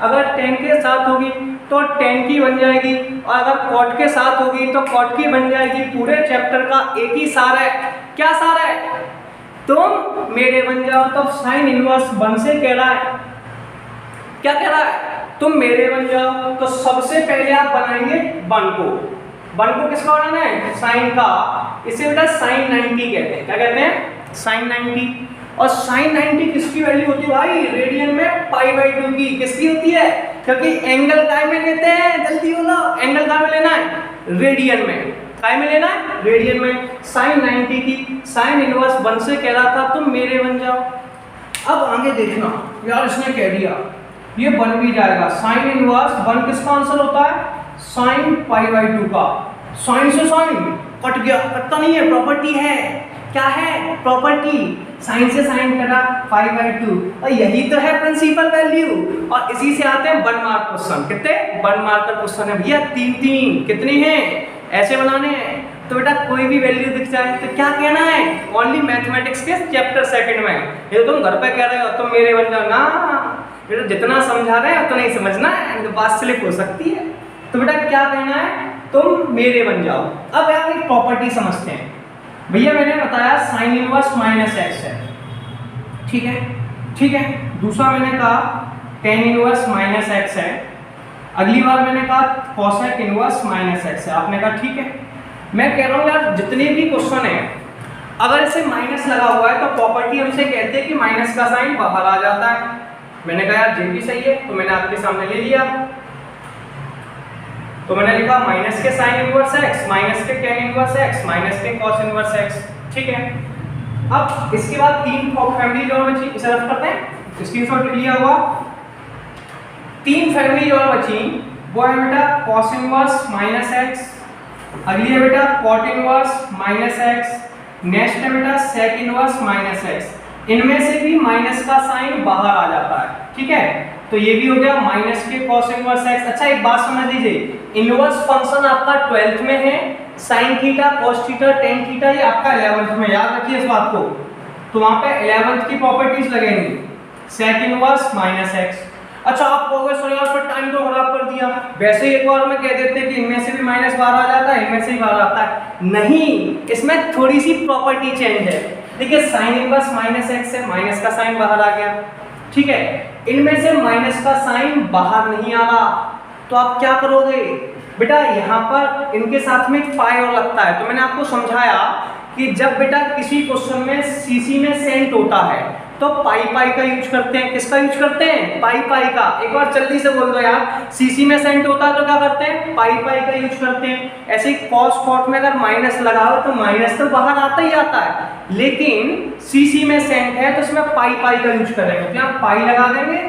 S1: अगर 10 के साथ होगी तो 10 की बन जाएगी, और अगर कॉट के साथ होगी तो कॉट की बन जाएगी। पूरे चैप्टर का एक ही सार है। क्या सार है? तुम मेरे बन जाओ। तो साइन इनवर्स 1 से कह रहा है, क्या कह रहा है? तुम मेरे बन जाओ। तो सबसे पहले आप बनाएंगे 1 को। 1 को किसका बनाना है? साइन का। इसे बेटा साइन 90 कहते हैं। क्या कहते हैं? साइन 90। और साइन 90 किसकी वैल्यू होती है भाई? रेडियन में π/2 की। किसकी होती है? क्योंकि एंगल काय में लेते हैं? जल्दी बोलो, एंगल काय में लेना है? रेडियन में। काय में लेना है? रेडियन में। साइन 90 की साइन इनवर्स 1 से कह रहा था तुम मेरे बन जाओ। अब आगे देखना यार, इसने कह दिया ये बन भी जाएगा। साइन इनवर्स 1 किसका आंसर होता है? साइन π/2 का। साइन से साइन कट गया, कटता नहीं है, प्रॉपर्टी है। क्या है? प्रॉपर्टी। साइन से साइन कटा π/2, और यही तो है प्रिंसिपल वैल्यू। और इसी से आते हैं 1 मार्क क्वेश्चन। कितने 1 मार्क का क्वेश्चन है भैया? 3 कितने हैं? ऐसे बनाने हैं। तो बेटा कोई भी वैल्यू दिख जाए तो क्या कहना है? ओनली मैथमेटिक्स के चैप्टर 2 में। ये तुम घर पे कह रहे हो तुम मेरे बन जाओ ना, बेटा जितना समझा रहे हैं उतना ही समझना है, तो बात स्लिप हो सकती है। तो बेटा क्या कहना है? तुम मेरे बन जाओ। अब यार एक प्रॉपर्टी समझते हैं। भैया मैंने बताया साइन इनवर्स -x है, ठीक है, ठीक है। दूसरा मैंने कहा टेन इनवर्स -x है। अगली बार मैंने कहा कोसेक इनवर्स -x है। आपने कहा ठीक है। मैं कह रहा हूँ यार जितने भी क्वेश्चन है अगर इसे माइनस लगा हुआ है तो प्रॉपर्टी हमसे कहते हैं कि माइनस का साइन बाहर आ जाता है। मैंने कहा यार ये भी सही है, तो मैंने आपके सामने ले लिया। तो मैंने लिखा माइनस के साइन इनवर्स x, माइनस के टेन इनवर्स x, माइनस के कॉस इनवर्स x, ठीक है। अब इसके बाद 3 फैमिली जो बची इसे रख करते हैं, स्क्रीनशॉट लिया हुआ। 3 फैमिली जो बची वो है बेटा कॉस इनवर्स -x, अगली है बेटा कॉट इनवर्स -x, नेक्स्ट है बेटा सेक इनवर्स -x। इनमें से भी माइनस का साइन बाहर आ जाता है, ठीक है। तो ये भी हो गया माइनस के कॉस इनवर्स x। अच्छा एक बात समझ लीजिए, इनवर्स फंक्शन आपका 12th में है, sign theta cos theta tan theta ये आपका 11th में, याद रखिए इस बात को। तो वहां पे 11th की प्रॉपर्टीज लगेंगी, सेक इनवर्स -x। अच्छा आप कहोगे सर यार फिर टाइम तो खराब कर दिया, वैसे एक बार में कह देते कि इनमें से भी माइनस बाहर आ जाता है, इनमें से ही बाहर आता है। नहीं, इसमें थोड़ी सी प्रॉपर्टी चेंज है। देखिए साइन इनवर्स -x है, माइनस का साइन बाहर आ गया, ठीक है। इनमें से माइनस का साइन बाहर नहीं आ रहा, तो आप क्या करोगे बेटा? यहाँ पर इनके साथ में पाई और लगता है। तो मैंने आपको समझाया कि जब बेटा किसी क्वेश्चन में सीसी में सेंट होता है तो पाई का यूज करते हैं। किसका यूज करते हैं? पाई का। एक बार जल्दी से बोल दो यार, सीसी में सेंट होता है तो क्या करते हैं? पाई का यूज करते हैं। ऐसे ही कॉस कॉट में अगर माइनस लगाओ तो माइनस तो बाहर आता ही आता है, लेकिन सीसी में सेंट है तो इसमें पाई का यूज करेंगे। तो यहाँ पाई लगा देंगे,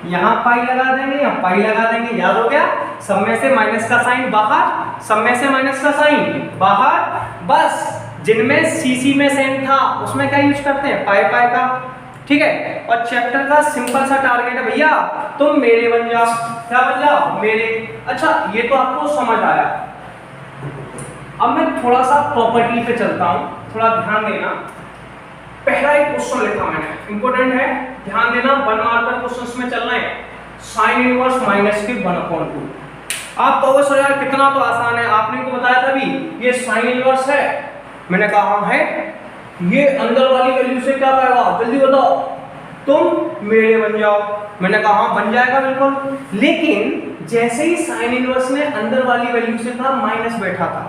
S1: यहाँ पाई लगा देंगे, यहाँ पाई लगा देंगे। याद हो गया? सब में से माइनस का साइन बाहर, सब में से माइनस का साइन बाहर। बस जिनमें सीसी में सेंट था उसमें क्या यूज करते हैं? पाई का, ठीक है। और चैप्टर का सिंपल सा टारगेट है भैया तुम मेरे बन जाओ। क्या बन जाओ? मेरे। अच्छा ये तो आपको समझ आया। अब मैं थोड़ा सा प्रॉपर्टी पे चलता हूँ, थोड़ा ध्यान देना। पहला एक क्वेश्चन लिखा मैंने, इंपॉर्टेंट है, ध्यान देना। 1 मार्कर क्वेश्चन में चलना है। साइन इनवर्स माइनस के 1/2। आप कहोगे सर यार कितना तो आसान है, आपने तो बताया था भी ये साइन इनवर्स है। मैंने कहा हाँ है। ये अंदर वाली वैल्यू से क्या करेगा? जल्दी बताओ। तुम मेरे बन जाओ। मैंने कहा हाँ बन जाएगा बिल्कुल। लेकिन जैसे ही साइन इनवर्स ने अंदर वाली वैल्यू से था माइनस बैठा था,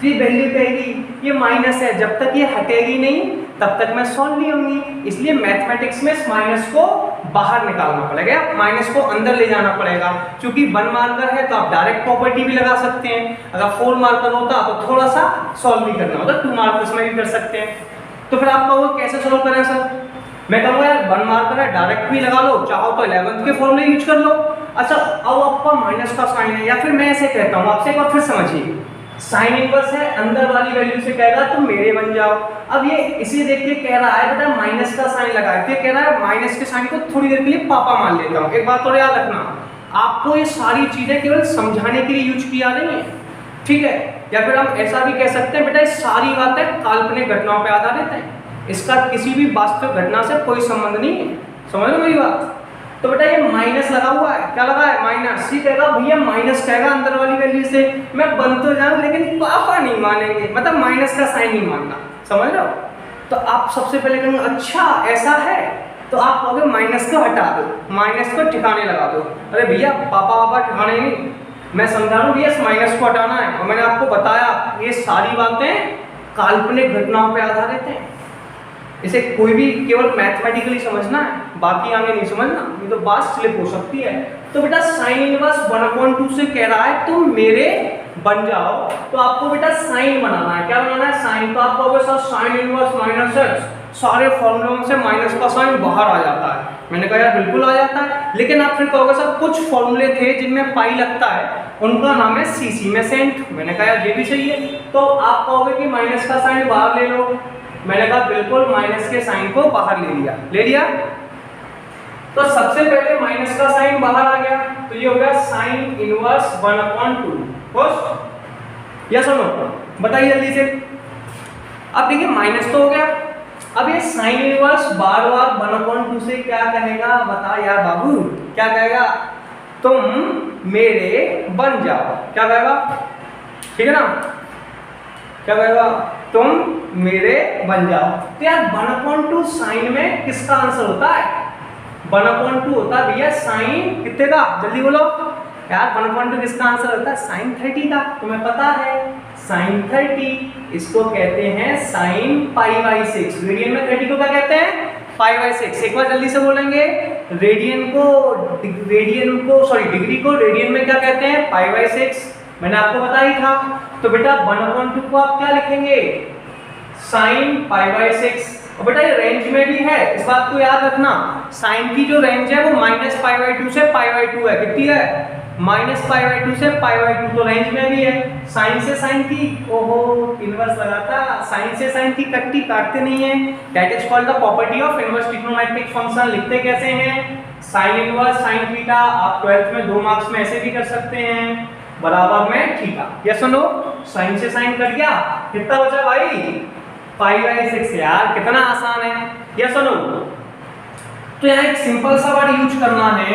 S1: तो ये वैल्यू कहेगी ये माइनस है, जब तक ये हटेगी नहीं तब तक मैं सॉल्व नहीं होंगी। इसलिए मैथमेटिक्स में इस माइनस को बाहर निकालना पड़ेगा, माइनस को अंदर ले जाना पड़ेगा। क्योंकि 1 मार्कर है तो आप डायरेक्ट प्रॉपर्टी भी लगा सकते हैं, अगर 4 मार्कर होता तो थोड़ा सा सॉल्व भी करना होता, 2 मार्कर्स में भी कर सकते हैं। तो फिर आप कहोगे कैसे सॉल्व करें सर? मैं कहूँगा यार 1 मार्कर है, डायरेक्ट भी लगा लो, चाहो तो 11th के फॉर्मूले यूज कर लो। अच्छा अब आपका माइनस का साइन है, या फिर मैं ऐसे कहता हूँ, आपसे एक बार फिर समझिए। साइन इनवर्स है, अंदर वाली वैल्यू से कहेगा तुम मेरे बन जाओ। अब ये इसे देख के कह रहा है बेटा माइनस का साइन लगाए, तो कह रहा है माइनस के साइन को थोड़ी देर के लिए पापा मान लेता हूँ। एक बात और याद रखना, आपको ये सारी चीजें केवल समझाने के लिए यूज किया नहीं है, ठीक है। या फिर हम ऐसा भी कह सकते हैं बेटा ये सारी बातें काल्पनिक घटनाओं पे आधारित हैं, इसका किसी भी वास्तविक घटना से कोई संबंध नहीं है। समझ लो मेरी बात। तो बेटा ये माइनस लगा हुआ है, क्या लगा है माइनस। ये कहेगा भैया माइनस कहेगा अंदर वाली वैल्यू से मैं बन तो जाऊं लेकिन पापा नहीं मानेंगे, मतलब माइनस का साइन नहीं मानना। समझ लो। तो आप सबसे पहले कहेंगे अच्छा ऐसा है, तो आप कहोगे माइनस को हटा दो, माइनस को ठिकाने लगा दो। अरे भैया पापा ठिकाने नहीं, मैं समझा रहा हूँ भैया इस माइनस को हटाना है। और मैंने आपको बताया ये सारी बातें काल्पनिक घटनाओं पर आधारित हैं, इसे कोई भी केवल मैथमेटिकली समझना है, बाकी आगे नहीं समझना, ये तो बात स्लिप हो सकती है। तो बेटा साइन इनवर्स 1/2 से कह रहा है तुम मेरे बन जाओ, तो आपको बेटा साइन बनाना है। क्या बनाना है साइन। तो आप कहोगे sir sine inverse minus x, सारे फॉर्मूलों से माइनस का साइन बाहर आ जाता है। मैंने कहा यार बिल्कुल आ जाता है, लेकिन आप फिर कहोगे सर कुछ फॉर्मूले थे जिनमें पाई लगता है, उनका नाम है सीसी में सेंट। मैंने कहा यार ये भी सही है। तो आप कहोगे कि माइनस का साइन बाहर ले लो, मैंने कहा बिल्कुल माइनस के साइन को बाहर ले लिया। तो सबसे पहले माइनस का साइन बाहर आ गया, तो ये हो गया साइन इनवर्स 1/2। बस यस और नो बताइए जल्दी से। अब देखिए माइनस तो हो गया, अब ये साइन इनवर्स बार बार 1/2 से क्या कहेगा बता यार बाबू, क्या कहेगा तुम मेरे बन जाओ। क्या कहेगा, ठीक है ना, क्या कहेगा तुम मेरे बन जाओ। तो यार 1/2 साइन में किसका आंसर होता है, 1/2 होता है भैया साइन कितने का, जल्दी बोलो यार 1/2 किसका आंसर होता है साइन 30 का। तुम्हें पता है साइन 30 इसको कहते हैं साइन π/6। रेडियन में 30 को क्या कहते हैं π/6। एक बार जल्दी से बोलेंगे, डिग्री को रेडियन में क्या कहते हैं π/6। मैंने आपको बताया ही था। तो बेटा 1/2 को आप क्या लिखेंगे साइन π/6। और बेटा ये रेंज में भी है, इस बात को याद रखना, साइन की जो रेंज है वो -π/2 से π/2 है। कितनी है -π/2 से π/2, तो रेंज में भी है। साइन से साइन की ओहो इनवर्स लगाता, साइन से साइन की कट्टी काटते नहीं है। That is called the property of inverse trigonometric function. लिखते कैसे हैं साइन इनवर्स साइन थीटा, आप 12th में 2 मार्क्स में ऐसे भी कर सकते हैं, बराबर में थीटा। यस और नो, साइन से साइन कट गया, कितना बचा भाई π/6। यार कितना आसान है, यस और नो। तो यहाँ एक सिंपल सा वर्ड यूज करना है,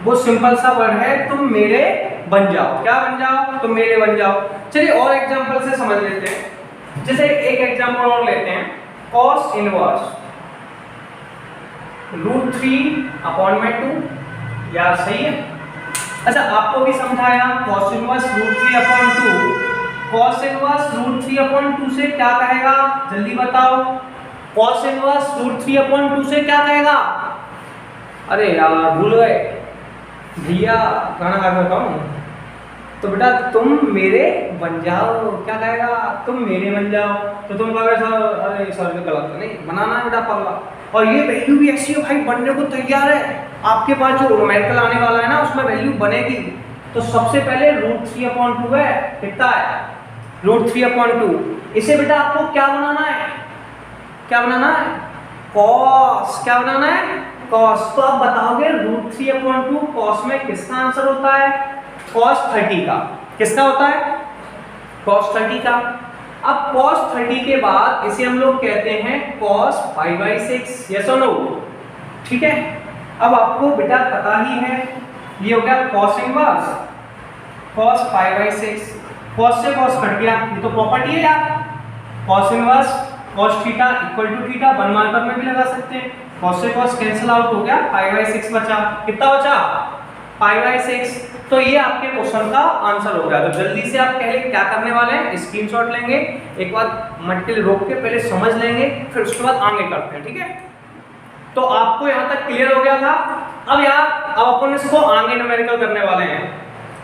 S1: वो सिंपल सा वर्ड है तुम मेरे बन जाओ। क्या बन जाओ, तुम मेरे बन जाओ। चलिए और एग्जांपल से समझ लेते हैं। जैसे एक एग्जांपल और लेते हैं, cos इनवर्स √3/2। यार सही है। अच्छा आपको भी समझाया cos इनवर्स √3/2, cos इनवर्स √3/2 से क्या कहेगा जल्दी बताओ। cos इनवर्स √3/2 से क्या कहेगा, अरे यार भूल गए भैया, गाना गा के बताऊं। तो बेटा तुम मेरे बन जाओ, क्या कहेगा तुम मेरे बन जाओ। तो तुम कहोगे सर अरे सर ये गलत है, नहीं बनाना बेटा पगला। और ये वैल्यू भी ऐसी है भाई बनने को तैयार है, आपके पास जो न्यूमेरिकल आने वाला है ना उसमें वैल्यू बनेगी। तो सबसे पहले √3/2 है, कितना है √3/2। इसे बेटा आपको क्या बनाना है, क्या बनाना है cos। क्या बनाना है cos। तो आप बताओगे √3/2 cos में किसका आंसर होता है cos 30 का। किसका होता है cos 30 का। अब cos 30 के बाद इसे हम लोग कहते हैं cos π/6। यस और नो, ठीक है। अब आपको बेटा पता ही है, ये हो गया cos इनवर्स cos π/6। cos से cos कट गया, ये तो प्रॉपर्टी है यार। cos inverse cos theta equal to theta, 1 marker में भी लगा सकते हैं। cos से cos कैंसिल आउट हो गया, π/6 बचा। कितना बचा π/6। तो ये आपके क्वेश्चन का आंसर हो गया। तो जल्दी से आप पहले क्या करने वाले हैं, स्क्रीनशॉट लेंगे, एक बार मटके रोक के पहले समझ लेंगे, फिर उसके बाद आगे करते हैं, ठीक है। तो आपको यहाँ तक क्लियर हो गया था। अब यार अब अपन इसको आगे न्यूमेरिकल करने वाले हैं।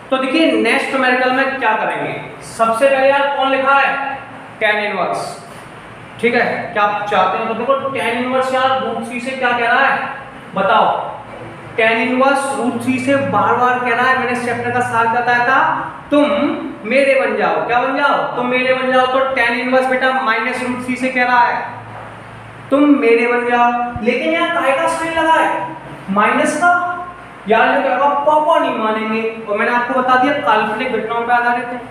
S1: तो देखिए नेक्स्ट न्यूमेरिकल में क्या करेंगे, सबसे पहले यार कौन लिखा है tan इनवर्स, ठीक है। क्या आप चाहते हैं तो देखो tan इनवर्स यार √3 से क्या कह रहा है बताओ, tan इनवर्स √3 से बार बार कह रहा है, मैंने इस चैप्टर का सार बताया था तुम मेरे बन जाओ। क्या बन जाओ? तुम मेरे बन जाओ। तो tan इनवर्स बेटा -√3 से कह रहा है तुम मेरे बन जाओ, लेकिन यहाँ काय का साइन लगा है? माइनस का। यार ये कहेगा पापा नहीं मानेंगे, और मैंने आपको बता दिया काल्पनिक घटनाओं पर आधारित है,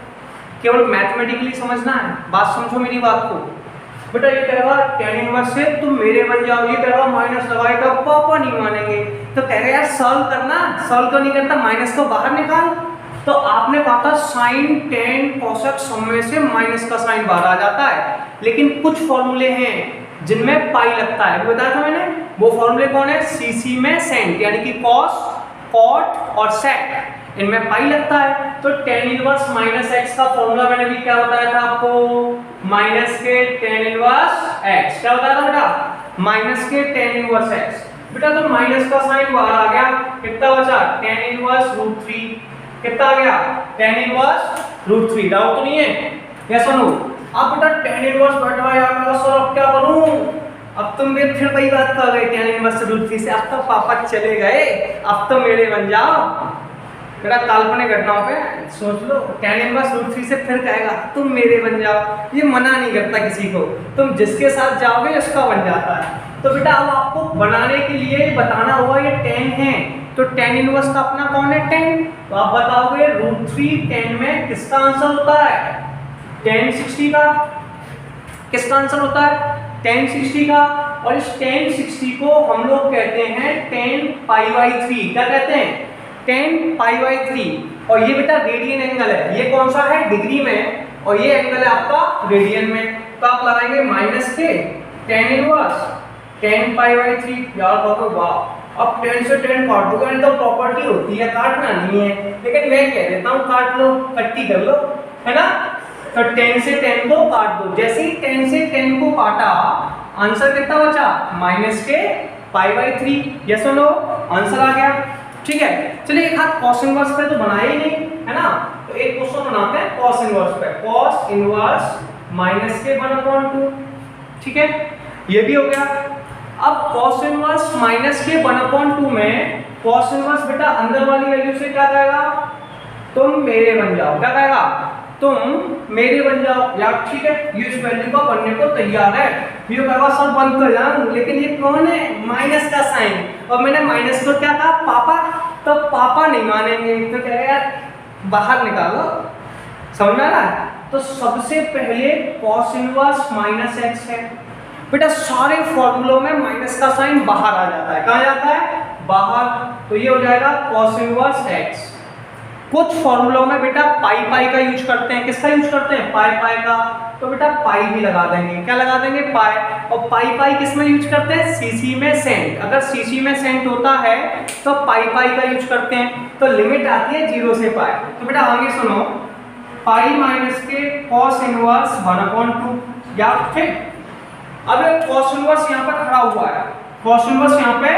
S1: केवल मैथमेटिकली समझना है। बात समझो मेरी बात को बेटा। ये कहेगा tan इनवर्स से तुम मेरे बन जाओ, ये कहेगा माइनस लगाएगा पापा नहीं मानेंगे, तो कहेगा यार सॉल्व करना। सॉल्व क्यों नहीं करता? माइनस को बाहर निकाल। तो आपने कहा था साइन tan कोसेक सब में से माइनस का साइन बाहर आ जाता है, लेकिन कुछ फॉर्मूले हैं जिनमें पाई लगता है, बताया था मैंने। वो फॉर्मूले कौन है? सीसी में सेंट, यानी कि कॉस, कॉट और सेक, इनमें पाई लगता है। तो tan इनवर्स -x का फॉर्मूला मैंने भी क्या बताया था आपको? माइनस के tan इनवर्स x। क्या बताया था बेटा? माइनस के tan इनवर्स x। बेटा तो माइनस का साइन बाहर आ गया, कितना बचा? tan inverse √3। कितना आ गया? tan inverse √3। डाउट तो नहीं है? यस और नो? अब बेटा tan इनवर्स बैठा यार, मैं सर अब क्या करूं? अब तुम भी फिर वही बात कर गए tan इनवर्स √3 से। अब तो पापा चले गए, अब तो मेरे बन जाओ। बेटा काल्पनिक घटनाओं पे सोच लो, tan इनवर्स √3 से फिर कहेगा तुम मेरे बन जाओ। ये मना नहीं करता किसी को, तुम जिसके साथ जाओगे उसका बन जाता है। तो बेटा अब आपको बनाने के लिए बताना होगा ये tan है, तो tan इनवर्स का अपना कौन है? tan। तो आप बताओगे √3 tan में किसका आंसर होता है? tan 60 का। किसका आंसर होता है? tan 60 का। और इस tan 60 को हम लोग कहते हैं tan π/3। क्या कहते हैं? tan π/3। और ये बेटा रेडियन एंगल है, ये कौन सा है? डिग्री में, और ये एंगल है आपका रेडियन में। तो आप लगाएंगे माइनस के tan इनवर्स tan π/3। यार बाबू वाह, अब 10 से 10 काट दो, तो प्रॉपर्टी होती है काटना नहीं है, लेकिन मैं कह देता हूँ काट लो, कट्टी कर लो, है ना। तो 10 से 10 को काट दो। जैसे ही 10 से 10 को काटा, आंसर कितना बचा? माइनस के π/3। यस और नो? आंसर आ गया। ठीक है, चलिए एक हाथ cos इनवर्स पे तो बनाया ही नहीं, है ना। तो एक क्वेश्चन बनाते हैं cos इनवर्स पे। cos इनवर्स माइनस के 1/2। ठीक है, ये भी हो गया। अब cos इनवर्स माइनस के 1/2 में cos इनवर्स बेटा अंदर वाली वैल्यू से क्या कहेगा? तुम मेरे बन जाओ। क्या कहेगा? तुम मेरे बन जाओ। यार ठीक है, ये इस वैल्यू का बनने को तैयार है। ये कहेगा सर बंद कर जाऊं, लेकिन ये कौन है? माइनस का साइन। और मैंने माइनस को क्या कहा? पापा। तो पापा नहीं मानेंगे, तो कहेगा यार बाहर निकालो। समझ में आ रहा है? तो सबसे पहले cos इनवर्स -x है बेटा। सारे फॉर्मूलों में माइनस का साइन बाहर आ जाता है। कहाँ जाता है? बाहर। तो ये हो जाएगा cos इनवर्स x। कुछ फॉर्मूलों में बेटा पाई का यूज करते हैं। किसका यूज करते हैं? पाई का। तो बेटा पाई भी लगा देंगे। क्या लगा देंगे? पाई। और पाई किस में यूज करते हैं? सीसी में सेंट। अगर सीसी में सेंट होता है तो पाई का यूज करते हैं। तो लिमिट आती है 0 से पाई। तो बेटा आगे सुनो, पाई माइनस के cos इनवर्स 1/2। या फिर अब cos इनवर्स यहाँ पर खड़ा हुआ है, cos इनवर्स यहाँ पे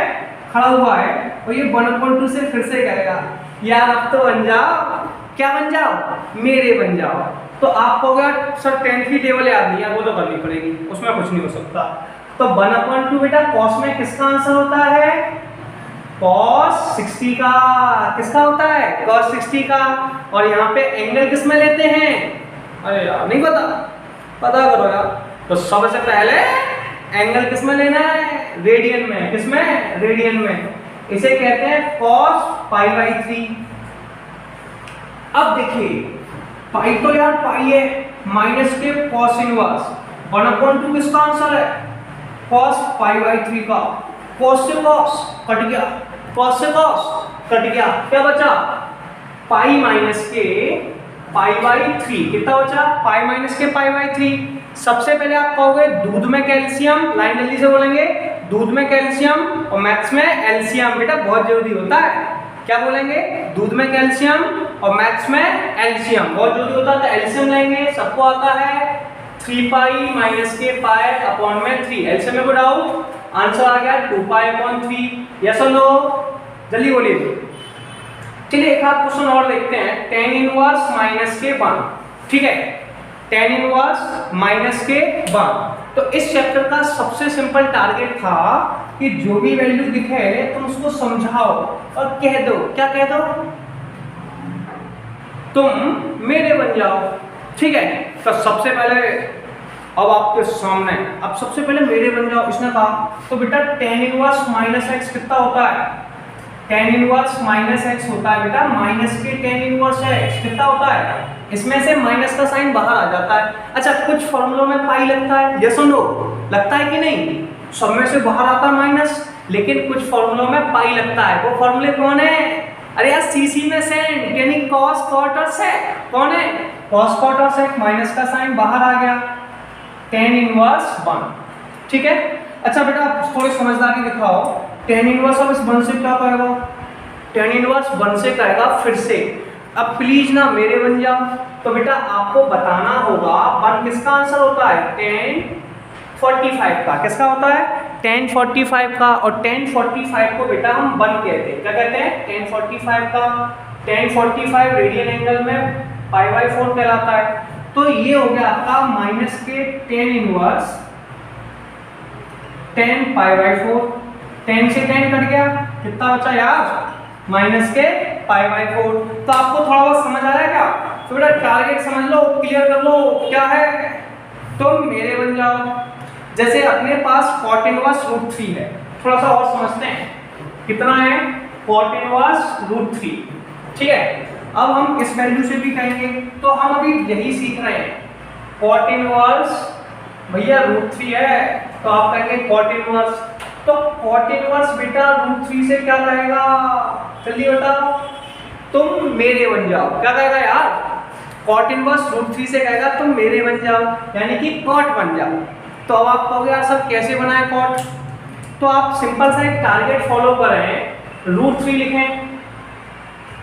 S1: खड़ा हुआ है, और ये 1/2 से फिर से कहेगा यार अब तो बन जाओ। क्या बन जाओ? मेरे बन जाओ। तो आप कहोगे सर 10 की टेबल याद नहीं है, वो तो करनी पड़ेगी, उसमें कुछ नहीं हो सकता। तो 1/2 बेटा cos में किसका आंसर होता है? cos 60 का। किसका होता है? cos 60 का। और यहाँ पे एंगल किस में लेते हैं? अरे यार नहीं पता, पता करो यार। तो सबसे पहले एंगल किस में लेना है? रेडियन में। किस में? रेडियन में। इसे कहते हैं cos π/3। अब देखिए पाई तो यार पाई है, माइनस के cos इनवर्स 1/2 किसका आंसर है? cos π/3 का। cos से cos कट गया, cos से cos कट गया, क्या बचा? पाई माइनस के π/3। कितना बचा? पाई माइनस के π/3। सबसे पहले आप कहोगे दूध में कैल्शियम, लाइन जल्दी से बोलेंगे, दूध में कैल्शियम और मैथ्स में एलसीएम। बेटा बहुत जरूरी होता है। क्या बोलेंगे? दूध में कैल्शियम और मैथ्स में एलसीएम बहुत जरूरी होता है। तो एलसीएम लेंगे, सबको आता है 3 पाई माइनस के पाई अपॉन में 3। एलसीएम में बढ़ाओ, आंसर आ गया 2 पाई अपॉन 3। यस और नो? जल्दी बोलिए। चलिए एक आध क्वेश्चन और देखते हैं। tan इनवर्स माइनस के 1। ठीक है, tan इनवर्स माइनस के 1। तो इस चैप्टर का सबसे सिंपल टारगेट था कि जो भी वैल्यू दिखे तुम उसको समझाओ और कह दो, क्या कह दो, तुम मेरे बन जाओ। ठीक है, तो सबसे पहले अब आपके सामने, अब सबसे पहले मेरे बन जाओ इसने कहा, तो बेटा tan इनवर्स माइनस एक्स कितना होता है, tan इनवर्स माइनस एक्स होता है बेटा, माइनस के tan इनवर्स एक्स कितना होता है, इसमें से माइनस का साइन बाहर आ जाता है। अच्छा, कुछ फॉर्मूलों में पाई लगता है, यस और नो, लगता है कि नहीं, सब में से बाहर आता है माइनस, लेकिन कुछ फॉर्मूलों में पाई लगता है। वो फॉर्मूले कौन है, अरे यार सीसी में सेंट, यानी कॉस कॉट और सेक, कौन है, कॉस कॉट और सेक, माइनस का साइन बाहर आ गया, tan इनवर्स 1। ठीक है, अच्छा बेटा थोड़ी समझदारी दिखाओ, tan इनवर्स अब इस 1 से क्या कहेगा, tan इनवर्स 1 से कहेगा फिर से, अब प्लीज ना मेरे बन जाओ। तो बेटा आपको बताना होगा 1 किसका आंसर होता है, tan 45 का, किसका होता है, tan 45 का, और tan 45 को बेटा हम 1 कहते हैं, क्या कहते हैं, tan 45 का, tan 45 रेडियन एंगल में π/4 कहलाता है। तो ये हो गया आपका माइनस के tan इनवर्स tan π/4, tan से tan कट गया, कितना बचा यार, माइनस के π/4। तो आपको थोड़ा बहुत समझ आ रहा है क्या, तो बेटा टारगेट समझ लो, क्लियर कर लो, क्या है, तुम मेरे बन जाओ। जैसे अपने पास cot इनवर्स √3 है, थोड़ा सा और समझते हैं, कितना है, cot इनवर्स √3। ठीक है, अब हम इस वैल्यू से भी कहेंगे, तो हम अभी यही सीख रहे हैं, cot इनवर्स भैया √3 है, तो आप कहेंगे cot इनवर्स, तो cot इनवर्स बेटा √3 से क्या कहेगा, चलिए बताओ, तुम मेरे बन जाओ, क्या कहेगा यार, cot इनवर्स √3 से कहेगा तुम मेरे बन जाओ, यानी कि cot बन जाओ। तो अब आप कहोगे यार सर कैसे बनाए cot, तो आप सिंपल सा एक टारगेट फॉलो करें, √3 लिखें,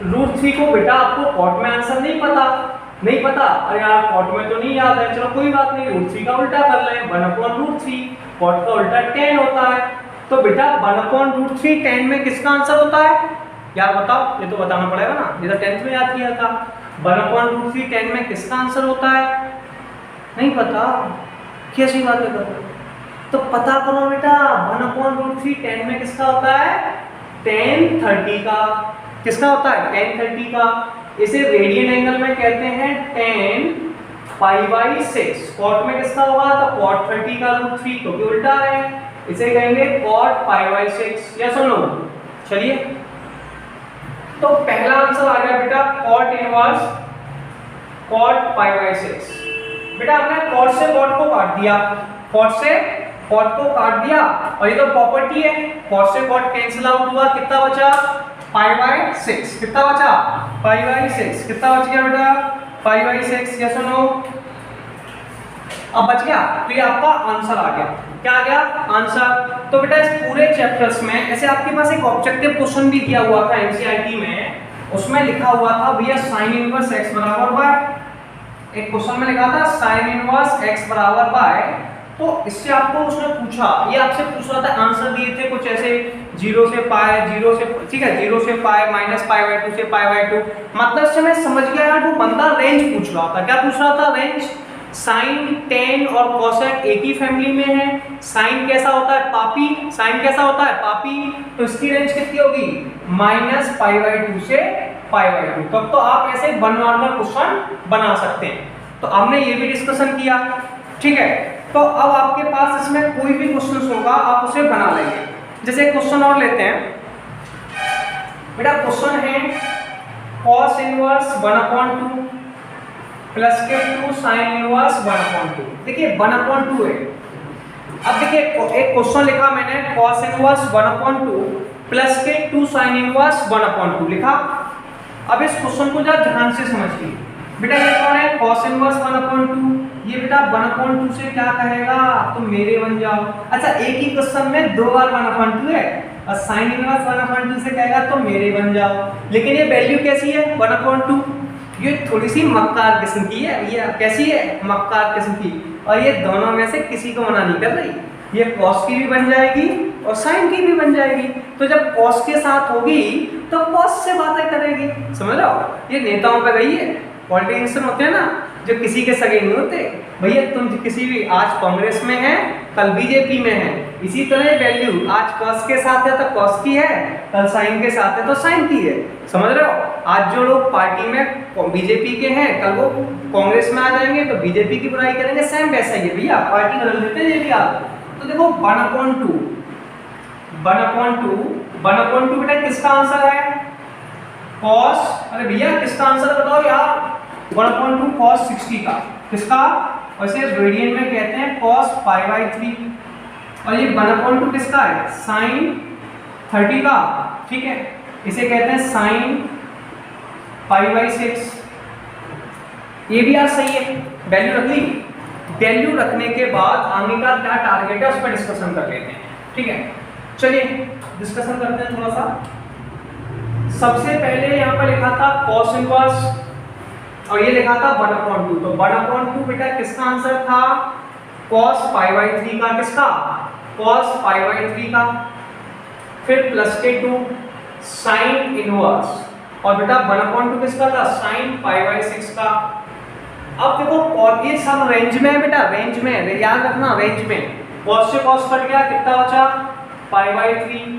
S1: √3 को बेटा आपको cot में आंसर नहीं पता, अरे यार cot में तो नहीं याद है, चलो कोई बात नहीं, √3 का उल्टा कर लें, 1/√3, cot का उल्टा tan होता है, तो बेटा 1/√3 tan में किसका आंसर होता है, यार बताओ, ये तो बताना पड़ेगा ना, ये तो 10th में याद किया था, 1/√3 tan में किसका आंसर होता है, नहीं पता, कैसी बात है, तो पता करो बेटा, 1/√3 tan में किसका होता है, tan 30 का, किसका होता है, tan 30 का, इसे रेडियन एंगल में कहते हैं tan π/6, cot में किसका होगा, तो cot 30 का √3, क्योंकि उल्टा है, इसे कहेंगे cot π/6, यस और नो। चलिए, तो पहला आंसर आ गया बेटा cot इनवर्स cot π/6। बेटा आपने cot से cot को काट दिया, cot से cot को काट दिया, और ये तो प्रॉपर्टी है, cot से cot कैंसिल आउट हुआ, कितना बचा, π/6, कितना बचा, π/6, कितना बच गया बेटा, π/6, यस और नो, अब बच गया, तो ये आपका आंसर आ गया, क्या आ गया, आंसर। तो बेटा इस पूरे चैप्टर्स में ऐसे आपके पास एक ऑब्जेक्टिव क्वेश्चन भी दिया हुआ था एनसीईआरटी में, उसमें लिखा हुआ था भैया sin इनवर्स x बराबर बाय, एक क्वेश्चन में लिखा था sin इनवर्स x बराबर बाय, तो इससे आपको उसने पूछा, ये आपसे पूछ रहा था, आंसर दिए थे कुछ ऐसे 0 से पाई, 0 से, ठीक है, 0 से पाई, माइनस π/2 से π/2, मतलब से मैं समझ गया यार वो बंदा रेंज पूछ रहा था, क्या पूछ रहा था, रेंज। साइन, tan और cosec एक ही फैमिली में है, साइन कैसा होता है, पापी, साइन कैसा होता है, पापी, तो इसकी रेंज कितनी होगी, माइनस π/2 से π/2। तब तो आप ऐसे वन मार्कर क्वेश्चन बना सकते हैं, तो हमने ये भी डिस्कशन किया, ठीक है। तो अब आपके पास इसमें कोई भी क्वेश्चन होगा आप उसे बना लेंगे। जैसे क्वेश्चन और लेते हैं बेटा, क्वेश्चन है cos इनवर्स 1/2 प्लस के 2 sin इनवर्स 1/2। देखिए 1/2 है, अब देखिए एक क्वेश्चन लिखा मैंने cos इनवर्स 1/2 प्लस के 2 sin इनवर्स 1/2 लिखा। अब इस क्वेश्चन को जरा ध्यान से समझिए बेटा, ये कौन है, cos इनवर्स 1/2, ये बेटा 1/2 से क्या कहेगा, तो मेरे बन जाओ। अच्छा, एक ही क्वेश्चन में 2 बार 1/2 है, और sin इनवर्स 1/2 से कहेगा तो मेरे बन जाओ, लेकिन ये वैल्यू कैसी है 1/2, ये थोड़ी सी मक्कार किस्म की है, ये कैसी है, मक्कार किस्म की, और ये दोनों में से किसी को मना नहीं कर रही, ये cos की भी बन जाएगी और sin की भी बन जाएगी। तो जब cos के साथ होगी तो cos से बातें करेगी, समझ लो, ये नेताओं पे गई है, पॉलिटिशियन होते हैं ना जो किसी के सगे नहीं होते, भैया तुम किसी भी आज कांग्रेस में है, कल बीजेपी में है, इसी तरह वैल्यू आज कॉस के साथ है तो कॉस की है, कल साइन के साथ है तो साइन की है। समझ रहे हो? आज जो लोग पार्टी में बीजेपी के हैं, कल वो कांग्रेस में आ जाएंगे तो बीजेपी की बुराई करेंगे। सेम वैसा ही है भैया, पार्टी बदल देते हैं ये भी आप। तो देखो 1/2 बेटा किसका आंसर है? cos, अरे भैया किसका आंसर बताओ यार? 1/2 cos 60 का। किसका? वैसे रेडियन में कहते हैं cos π/3, और ये 1/2 किसका है? sin 30 का। ठीक है, इसे कहते हैं sin π/6। ये भी यार सही है, वैल्यू रख ली। वैल्यू रखने के बाद आगे का क्या टारगेट है उस पर डिस्कशन कर लेते हैं। ठीक है, चलिए डिस्कशन करते हैं थोड़ा सा। सबसे पहले यहाँ पर लिखा था cos इनवर्स और ये लिखा था 1/2। तो 1/2 बेटा किसका आंसर था? cos π/3 का। किसका? cos π/3 का। फिर प्लस के 2 sin इनवर्स, और बेटा 1/2 किसका था? sin π/6 का। अब देखो और ये सब रेंज में है बेटा, रेंज में, याद रखना रेंज में। cos से cos कट गया, कितना बचा? π/3।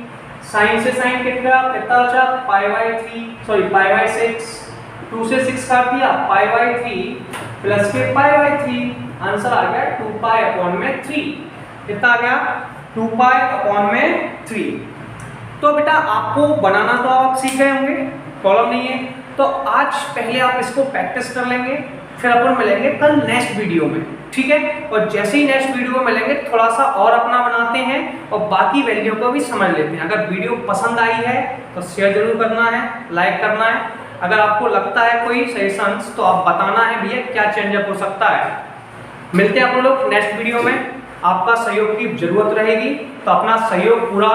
S1: sin से sin कितना बचा? π/6। 2 से 6 काट दिया, π/3 प्लस के π/3, आंसर आ गया 2π/3। कितना आ गया? 2π/3। तो बेटा आपको बनाना तो आप सीख गए होंगे, प्रॉब्लम नहीं है। तो आज पहले आप इसको प्रैक्टिस कर लेंगे, फिर अपन मिलेंगे कल नेक्स्ट वीडियो में। ठीक है, और जैसे ही नेक्स्ट वीडियो में मिलेंगे थोड़ा सा और अपना बनाते हैं और बाकी वैल्यू को भी समझ लेते हैं। अगर वीडियो पसंद आई है तो शेयर जरूर करना है, लाइक करना है। अगर आपको लगता है कोई सजेशंस तो आप बताना है भैया क्या चेंजअप हो सकता है। मिलते हैं अपन लोग नेक्स्ट वीडियो में। आपका सहयोग की जरूरत रहेगी तो अपना सहयोग पूरा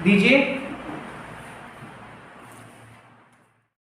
S1: दीजिए।